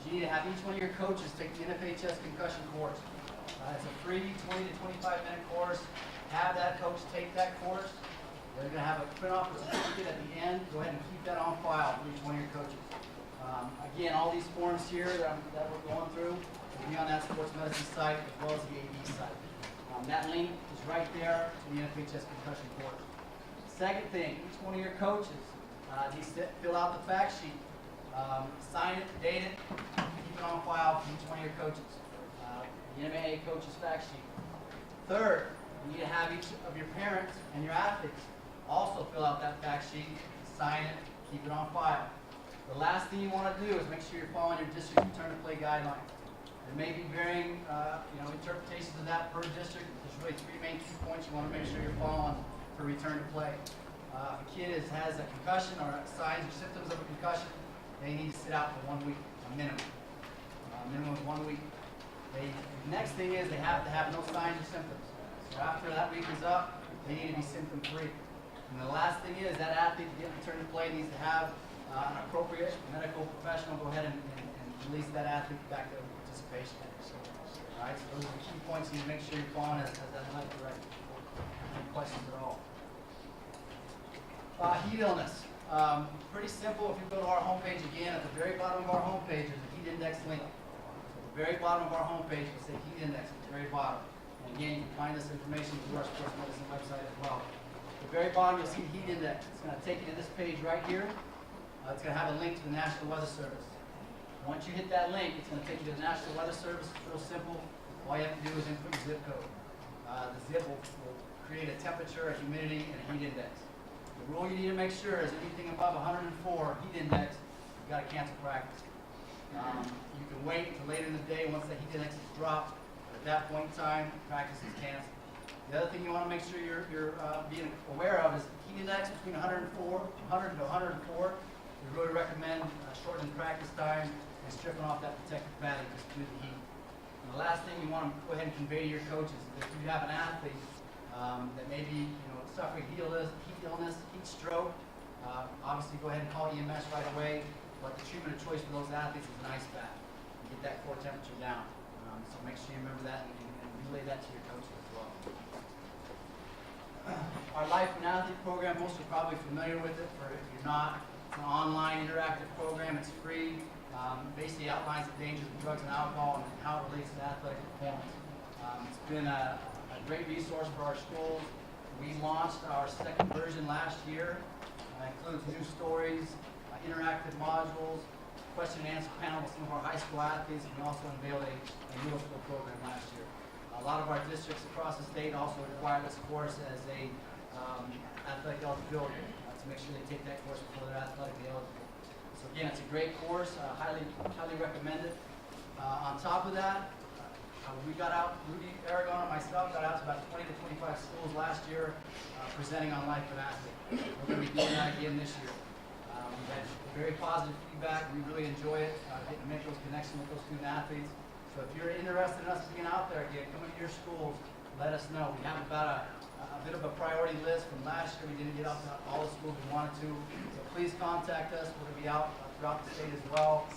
you need to have each one of your coaches take the NFHS concussion course. It's a free 20 to 25 minute course. Have that coach take that course. They're going to have a print off a certificate at the end. Go ahead and keep that on file for each one of your coaches. Again, all these forms here that we're going through will be on that sports medicine site as well as the AD site. That link is right there to the NFHS concussion course. Second thing, each one of your coaches needs to fill out the fact sheet. Sign it, date it, keep it on file for each one of your coaches. The NMAA coach's fact sheet. Third, you need to have each of your parents and your athletes also fill out that fact sheet, sign it, keep it on file. The last thing you want to do is make sure you're following your district return to play guidelines. There may be varying interpretations of that per district. There's really 3 main key points you want to make sure you're following for return to play. If a kid has a concussion or signs or symptoms of a concussion, they need to sit out for 1 week, a minimum. Minimum of 1 week. The next thing is they have to have no signs or symptoms. So after that week is up, they need to be symptom free. And the last thing is that athlete to get returned to play needs to have an appropriate medical professional go ahead and release that athlete back to participation. All right, so those are the key points you need to make sure you're following as that left direction. Any questions at all? Heat illness. Pretty simple. If you go to our homepage again, at the very bottom of our homepage is a heat index link. At the very bottom of our homepage will say heat index at the very bottom. And again, you can find this information through our sports medicine website as well. At the very bottom, you'll see heat index. It's going to take you to this page right here. It's going to have a link to the National Weather Service. Once you hit that link, it's going to take you to the National Weather Service. It's real simple. All you have to do is input your zip code. The zip will create a temperature, a humidity, and a heat index. The rule you need to make sure is anything above 104 heat index, you've got to cancel practice. You can wait until later in the day once the heat index is dropped. At that point in time, practice is canceled. The other thing you want to make sure you're being aware of is heat index between 100 to 104. We really recommend shortening practice time and stripping off that protective padding just due to the heat. And the last thing you want to go ahead and convey to your coaches is if you have an athlete that may be suffering heat illness, heat stroke, obviously go ahead and call EMS right away. But the treatment of choice for those athletes is an ice bath. Get that core temperature down. So make sure you remember that and relay that to your coaches as well. Our Life and Athlete program, most are probably familiar with it. For if you're not, it's an online interactive program. It's free. Basically outlines the dangers of drugs and alcohol and how it relates to athletic performance. It's been a great resource for our schools. We launched our second version last year. It includes new stories, interactive modules, question and answer panel with some of our high school athletes, and we also unveiled a middle school program last year. A lot of our districts across the state also require this course as a athletic eligibility to make sure they take that course before they're athletically eligible. So again, it's a great course, highly recommend it. On top of that, we got out, Rudy Aragon and myself got out to about 20 to 25 schools last year presenting on Life and Athlete. We're going to be doing that again this year. We've had very positive feedback. We really enjoy it, getting to make those connections with those student athletes. So if you're interested in us being out there again, coming to your schools, let us know. We have about a bit of a priority list from last year. We didn't get out to all the schools we wanted to. So please contact us. We're going to be out throughout the state as well,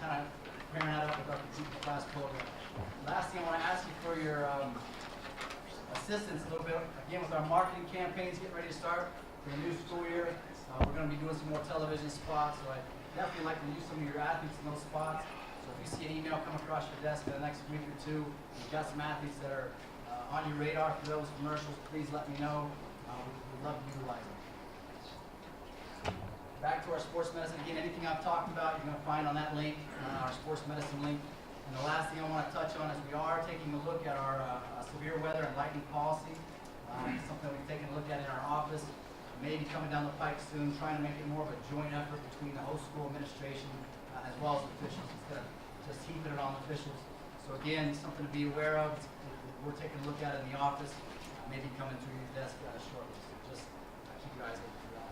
kind of pairing that up with our computer class program. Last thing, I want to ask you for your assistance a little bit, again, with our marketing campaigns getting ready to start for the new school year. We're going to be doing some more television spots, so I'd definitely like to use some of your athletes in those spots. So if you see an email come across your desk in the next week or two, you've got some athletes that are on your radar for those commercials, please let me know. We'd love to utilize them. Back to our sports medicine. Again, anything I've talked about, you're going to find on that link, our sports medicine link. And the last thing I want to touch on is we are taking a look at our severe weather and lightning policy. Something we've taken a look at in our office. Maybe coming down the pike soon, trying to make it more of a joint effort between the host school administration as well as the officials, instead of just heaping it on the officials. So again, something to be aware of. We're taking a look at it in the office, maybe coming through your desk shortly. So just keep your eyes open for that.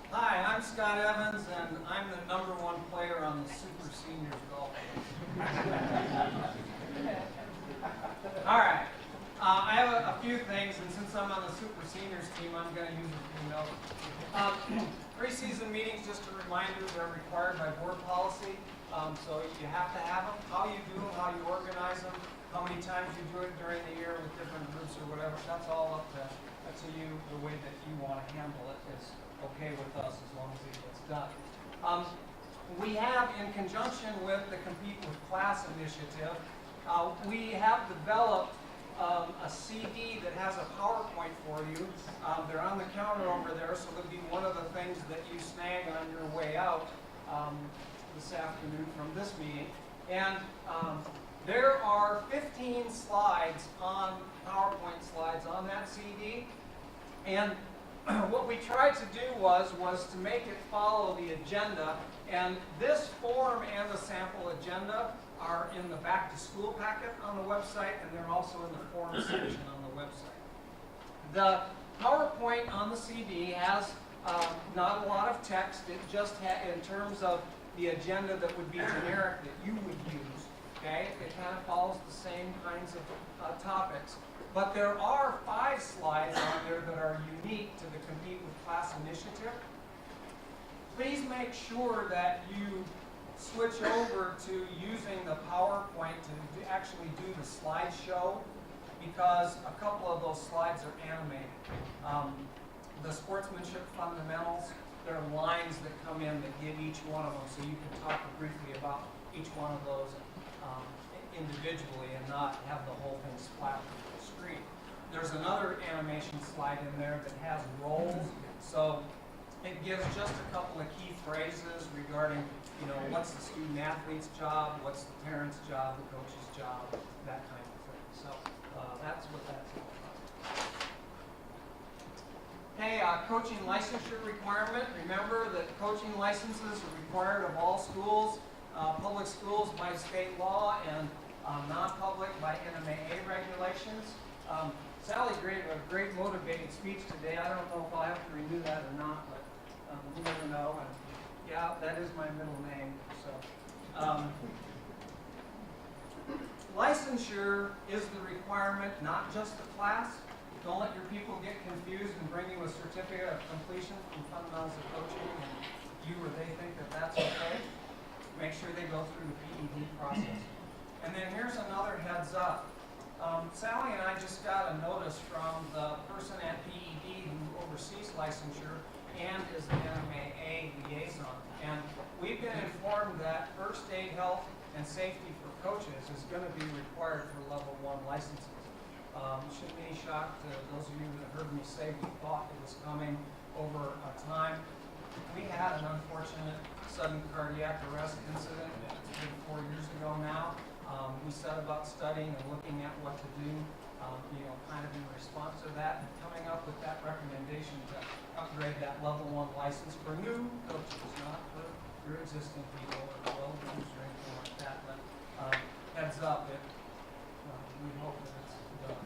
Hi, I'm Scott Evans, and I'm the #1 player on the Super Seniors golf team. All right, I have a few things, and since I'm on the Super Seniors team, I'm going to use a few notes. Preseason meetings, just a reminder, they're required by board policy, so you have to have them. How you do them, how you organize them, how many times you do it during the year with different groups or whatever, that's all up to you. The way that you want to handle it is okay with us as long as it gets done. We have, in conjunction with the Compete with Class initiative, we have developed a CD that has a PowerPoint for you. They're on the counter over there, so they'll be one of the things that you snag on your way out this afternoon from this meeting. And there are 15 slides on PowerPoint slides on that CD. And what we tried to do was to make it follow the agenda, and this form and the sample agenda are in the back to school packet on the website, and they're also in the form section on the website. The PowerPoint on the CD has not a lot of text. It just in terms of the agenda that would be generic that you would use. Okay, it kind of follows the same kinds of topics. But there are 5 slides on there that are unique to the Compete with Class initiative. Please make sure that you switch over to using the PowerPoint to actually do the slideshow, because a couple of those slides are animated. The sportsmanship fundamentals, there are lines that come in that give each one of them, so you can talk briefly about each one of those individually and not have the whole thing splashed on the screen. There's another animation slide in there that has roles, so it gives just a couple of key phrases regarding, you know, what's the student athlete's job, what's the parent's job, the coach's job, that kind of thing. So that's what that's all about. Hey, coaching licensure requirement. Remember that coaching licenses are required of all schools, public schools by state law, and non-public by NMAA regulations. Sally gave a great motivating speech today. I don't know if I'll have to renew that or not, but you never know. And yeah, that is my middle name. So, licensure is the requirement, not just the class. Don't let your people get confused and bring you a certificate of completion from Fundamentals of Coaching, and you or they think that that's okay. Make sure they go through the PED process. And then here's another heads up. Sally and I just got a notice from the person at PED who oversees licensure and is the NMAA liaison. And we've been informed that first aid, health, and safety for coaches is going to be required for level 1 licenses. Shouldn't be any shock to those of you that heard me say we thought it was coming over time. We had an unfortunate sudden cardiac arrest incident 4 years ago now. We set about studying and looking at what to do, kind of in response to that, and coming up with that recommendation to upgrade that level 1 license for new coaches, not for your existing people or well-users or anything like that. But heads up, we hope that it's done.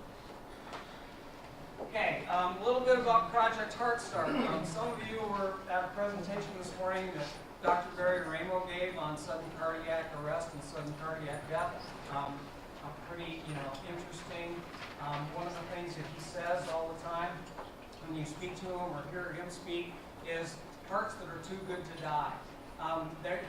Okay, a little bit about Project HeartStart. Some of you were at a presentation this morning that Dr. Barry Ramo gave on sudden cardiac arrest and sudden cardiac death. Pretty, interesting. One of the things that he says all the time when you speak to him or hear him speak is hearts that are too good to die.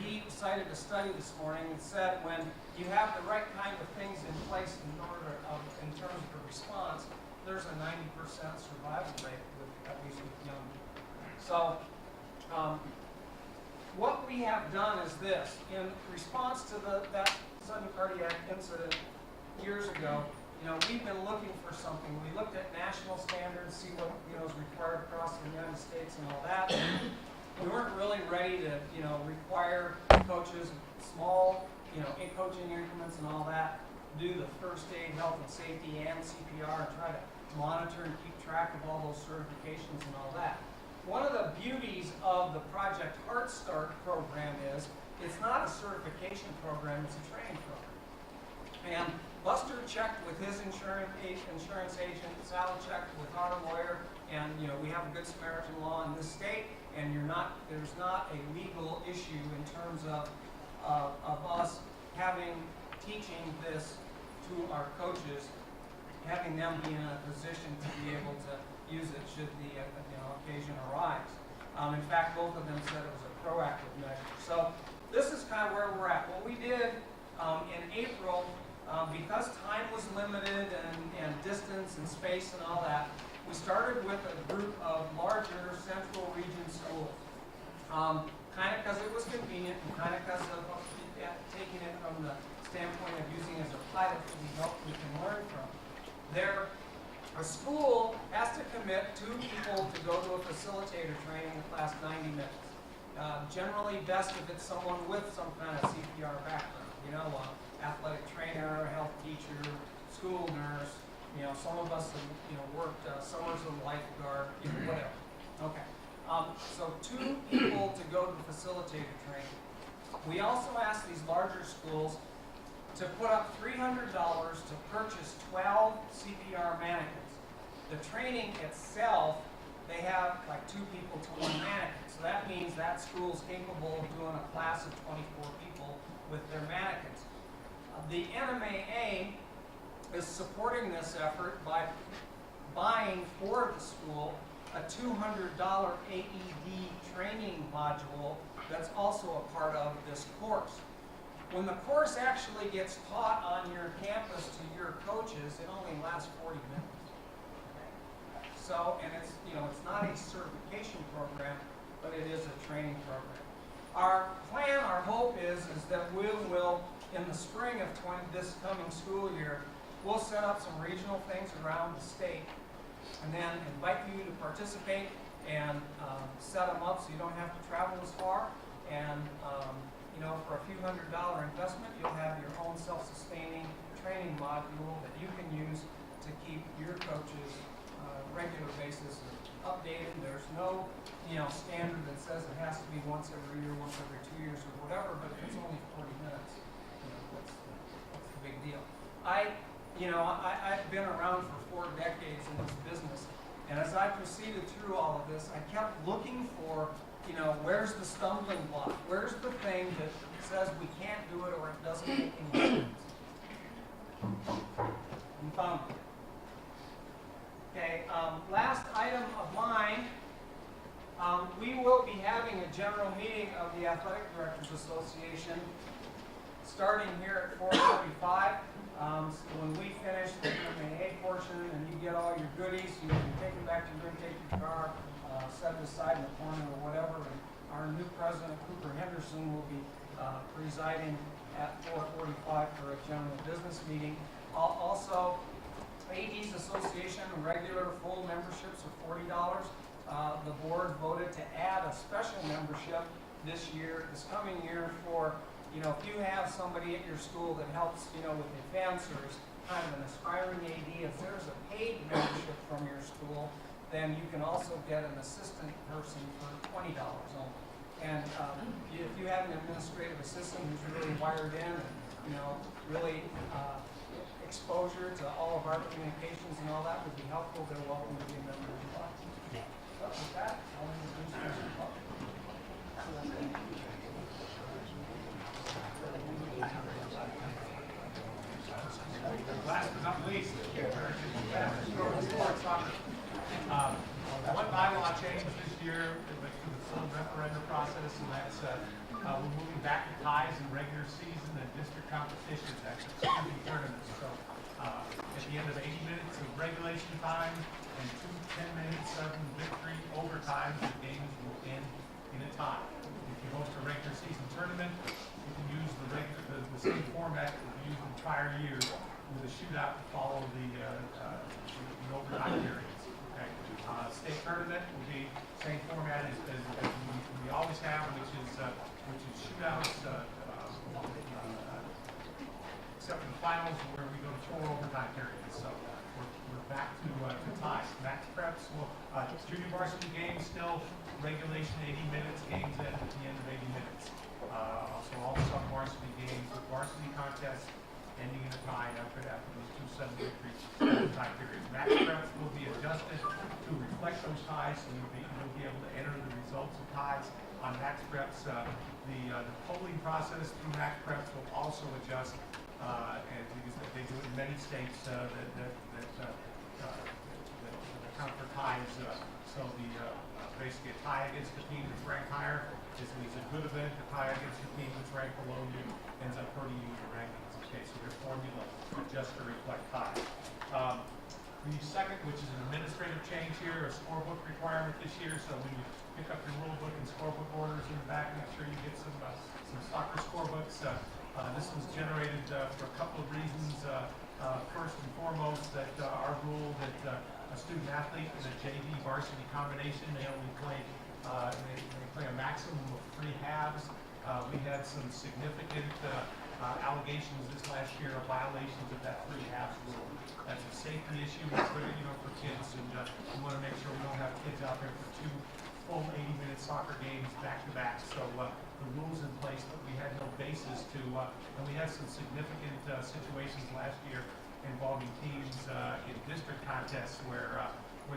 He cited a study this morning that said when you have the right kind of things in place in terms of the response, there's a 90% survival rate, at least with young people. So, what we have done is this. In response to that sudden cardiac incident years ago, we've been looking for something. We looked at national standards, see what is required across the United States and all that. We weren't really ready to, require coaches, small, in coaching increments and all that, do the first aid, health and safety, and CPR, and try to monitor and keep track of all those certifications and all that. One of the beauties of the Project HeartStart program is it's not a certification program, it's a training program. And Buster checked with his insurance agent, Sally checked with our lawyer, and we have a Good Samaritan law in this state, and there's not a legal issue in terms of us teaching this to our coaches, having them be in a position to be able to use it should the occasion arise. In fact, both of them said it was a proactive measure. So this is kind of where we're at. What we did in April, because time was limited and distance and space and all that, we started with a group of larger central region schools. Kind of because it was convenient and kind of because of taking it from the standpoint of using it as a pilot that we can learn from. A school has to commit 2 people to go to a facilitator training that lasts 90 minutes. Generally best if it's someone with some kind of CPR background, athletic trainer, health teacher, school nurse, some of us have, worked summers of lifeguard, whatever. Okay. So 2 people to go to the facilitator training. We also ask these larger schools to put up $300 to purchase 12 CPR mannequins. The training itself, they have like 2 people to 1 mannequin. So that means that school's capable of doing a class of 24 people with their mannequins. The NMAA is supporting this effort by buying for the school a $200 AED training module that's also a part of this course. When the course actually gets taught on your campus to your coaches, it only lasts 40 minutes. So, and it's, you know, it's not a certification program, but it is a training program. Our plan, our hope is that we will, in the spring of this coming school year, we'll set up some regional things around the state and then invite you to participate and set them up so you don't have to travel as far. And you know, for a few $100 investment, you'll have your own self-sustaining training module that you can use to keep your coaches regular basis updated. There's no, you know, standard that says it has to be once every year, once every 2 years, or whatever. But if it's only 40 minutes, you know, what's the big deal? I've been around for 4 decades in this business, and as I proceeded through all of this, I kept looking for, you know, where's the stumbling block? Where's the thing that says we can't do it or it doesn't make any sense? And found it. Okay, last item of mine, we will be having a general meeting of the Athletic Directors Association starting here at 4:45. So when we finish the MMA portion and you get all your goodies, you can take them back to your intake your car, set it aside in the corner or whatever. And our new president, Cooper Henderson, will be presiding at 4:45 for a general business meeting. Also, AD's Association regular full memberships are $40. The board voted to add a special membership this coming year for, you know, if you have somebody at your school that helps, you know, with events or is kind of an aspiring AD, if there's a paid membership from your school, then you can also get an assistant person for $20 only. And if you have an administrative assistant who's really wired in, and, you know, really exposure to all of our communications and all that would be helpful, they're welcome to be a member of the class. So with that, I'll introduce Mr. Clark. Last but not least, sports soccer. One bylaw change this year was through the full referendum process, and that's we're moving back to ties in regular season and district competitions, actually excluding tournaments. So at the end of 80 minutes of regulation time and 10 minutes of victory overtime, the games will end in a tie. If you host a regular season tournament, you can use the same format that we used in prior years with a shootout to follow the overtime periods. Okay. State tournament will be same format as we always have, which is shootouts, except for the finals where we go to 4 overtime periods. So we're back to ties. Max preps will junior varsity games still regulation 80 minutes, games end at the end of 80 minutes. So all sub varsity games with varsity contests ending in a tie after those 2 7-victory time periods. Max preps will be adjusted to reflect those ties, so you'll be able to enter the results of ties on max preps. The polling process through max preps will also adjust, and because they do it in many states that account for ties. So basically a tie against a team that's ranked higher is a good event. A tie against a team that's ranked below you ends up hurting you in your rankings. Okay, so your formula adjusts to reflect ties. The second, which is an administrative change here, a scorebook requirement this year. So when you pick up your rule book and scorebook orders in the back, make sure you get some soccer scorebooks. This was generated for a couple of reasons. First and foremost, that our rule that a student athlete in a JV varsity combination, they only play they play a maximum of 3 halves. We had some significant allegations this last year of violations of that 3 halves rule. That's a safety issue for kids, and we want to make sure we don't have kids out there for 2 full 80-minute soccer games back to back. So the rules in place, but we had no basis to, and we had some significant situations last year involving teams in district contests where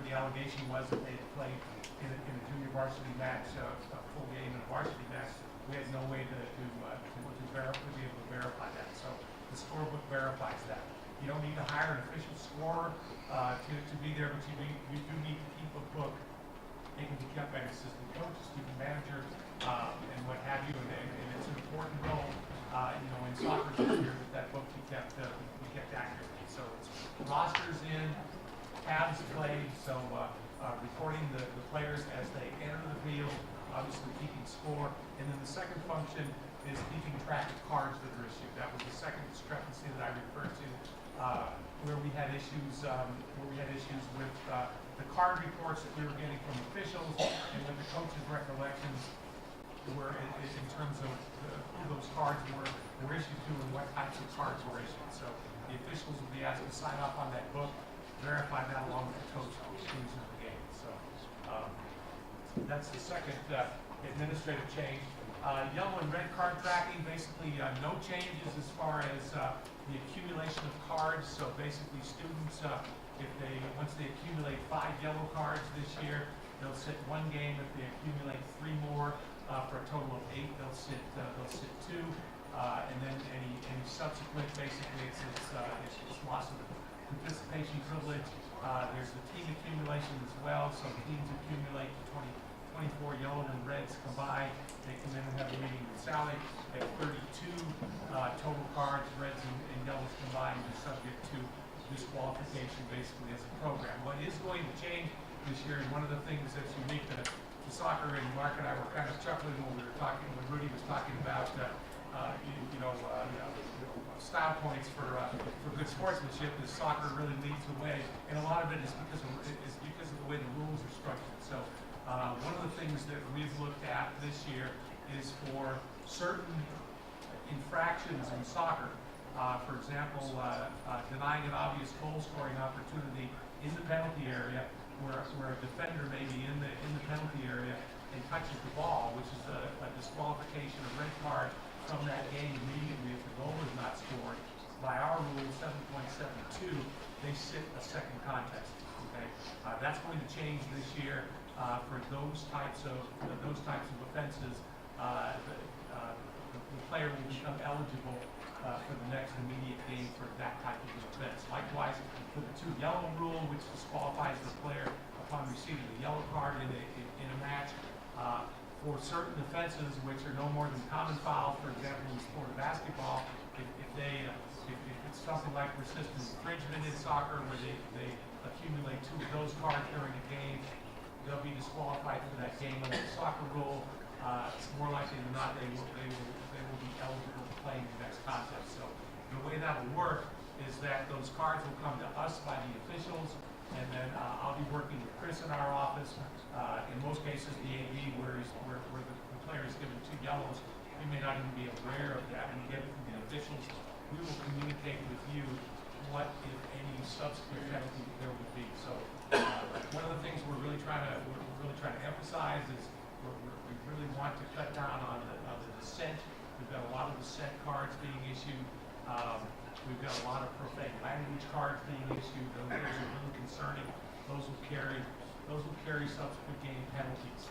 the allegation was that they had played in a junior varsity match, a full game in a varsity match. We had no way to be able to verify that. So the scorebook scorer to be there, but you do need to keep a book. It can be kept by an assistant coach, student manager, and what have you, and it's an important role, in soccer this year that book be kept accurately. So it's rosters in, tabs played, so recording the players as they enter the field, obviously keeping score, and then the second function is keeping track of cards that are issued. That was the second discrepancy that I referred to, where we had issues with the card reports that we were getting from officials, and when the coaches' recollections were in terms of who those cards were issued to and what types of cards were issued. So the officials would be asked to sign off on that book, verify that along with the coach at the conclusion of the game. So that's the second administrative change. Yellow and red card tracking, basically no changes as far as the accumulation of cards. So basically students, once they accumulate 5 yellow cards this year, they'll sit 1 game. If they accumulate 3 more, for a total of 8, they'll sit 2, and then any subsequent, basically it's loss of participation privilege. There's the team accumulation as well, so teams accumulate 24 yellow and reds combined. They come in and have a meeting with Sally. They have 32 total cards, reds and yellows combined, are subject to disqualification basically as a program. What is going to change this year, and one of the things that's unique to soccer, and Mark and I were kind of chuckling when Rudy was talking about style points for good sportsmanship, is soccer really leads the way, and a lot of it is because of the way the rules are structured. So one of the things that we've looked at this year is for certain infractions in soccer, for example, denying an obvious goal scoring opportunity in the penalty area, where a defender may be in the penalty area and touches the ball, which is a disqualification, a red card from that game immediately if the goal is not scored. By our rule 7.72, they sit a second contest. Okay, that's going to change this year for those types of offenses. The player will become eligible for the next immediate game for that type of offense. Likewise, for the 2 yellow rule, which disqualifies the player upon receiving a yellow card in a match, for certain offenses which are no more than common foul, for example, in the sport of basketball, if it's something like persistent infringement in soccer, where they accumulate 2 of those cards during a game, they'll be disqualified for that game under the soccer rule. More likely than not, they will be eligible to play in the next contest. So the way that will work is that those cards will come to us by the officials, and then I'll be working with Chris in our office. In most cases, the AD, where the player is given 2 yellows, we may not even be aware of that. When you get it from the officials, we will communicate with you what, if any, subsequent penalty there would be. So one of the things we're really trying to emphasize is we really want to cut down on the dissent. We've got a lot of dissent cards being issued. We've got a lot of profane language cards being issued. Those are really concerning. Those will carry subsequent game penalties.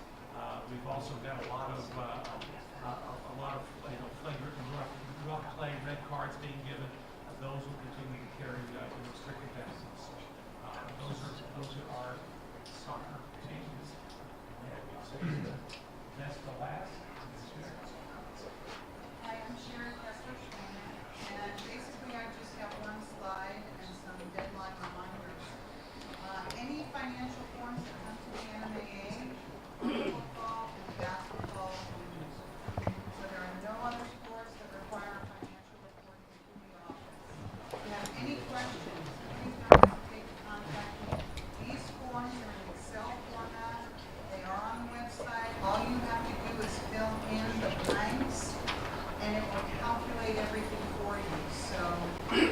We've also got a lot of flagrant rough play red cards being given. Those will continue to carry restricted penalties. Those are our soccer changes. That's the last. Hi, I'm Sharon Kessler Schwaner, and basically I just have one slide and some deadline reminders. Any financial forms that come to the NMAA, football and basketball, so there are no other sports that require financial reporting to the office. If you have any questions, please don't hesitate to contact me. These forms are in Excel format. They are on the website. All you have to do is fill in the blanks, and it will calculate everything for you. So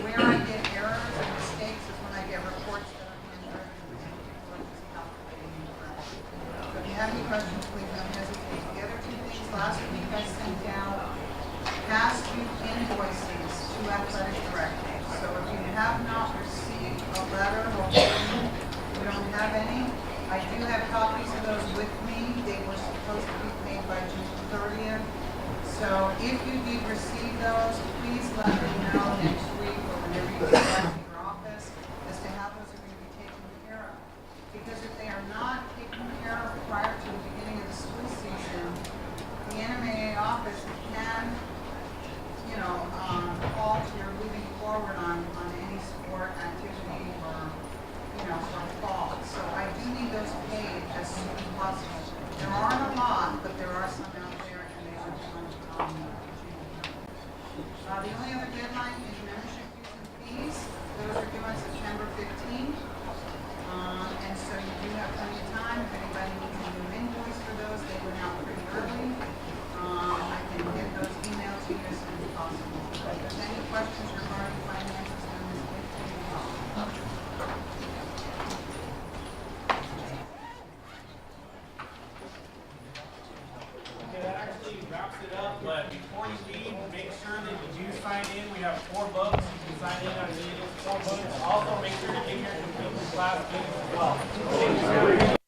where I get errors and mistakes is when I get reports that are handwritten and people are just calculating incorrectly. So if you have any questions, please don't hesitate. The other 2 things, last week I sent out past due invoices to athletic directors. So if you have not received a letter or we don't have any, I do have copies of those with me. They were supposed to be paid by June 30th. So if you did receive those, please let me know next week or whenever you get back to your office as to how The only other deadline is membership dues and fees. Those are due on September 15th. And so you do have plenty of time. If anybody needs a new invoice for those, they went out pretty early. I can get those emailed to you as soon as possible. If there's any questions regarding finances, then this is the call. Okay, that actually wraps it up, but before you leave, make sure that you do sign in. We have 4 books. You can sign in on any of those 4 books. Also, make sure to get your complete class games as well.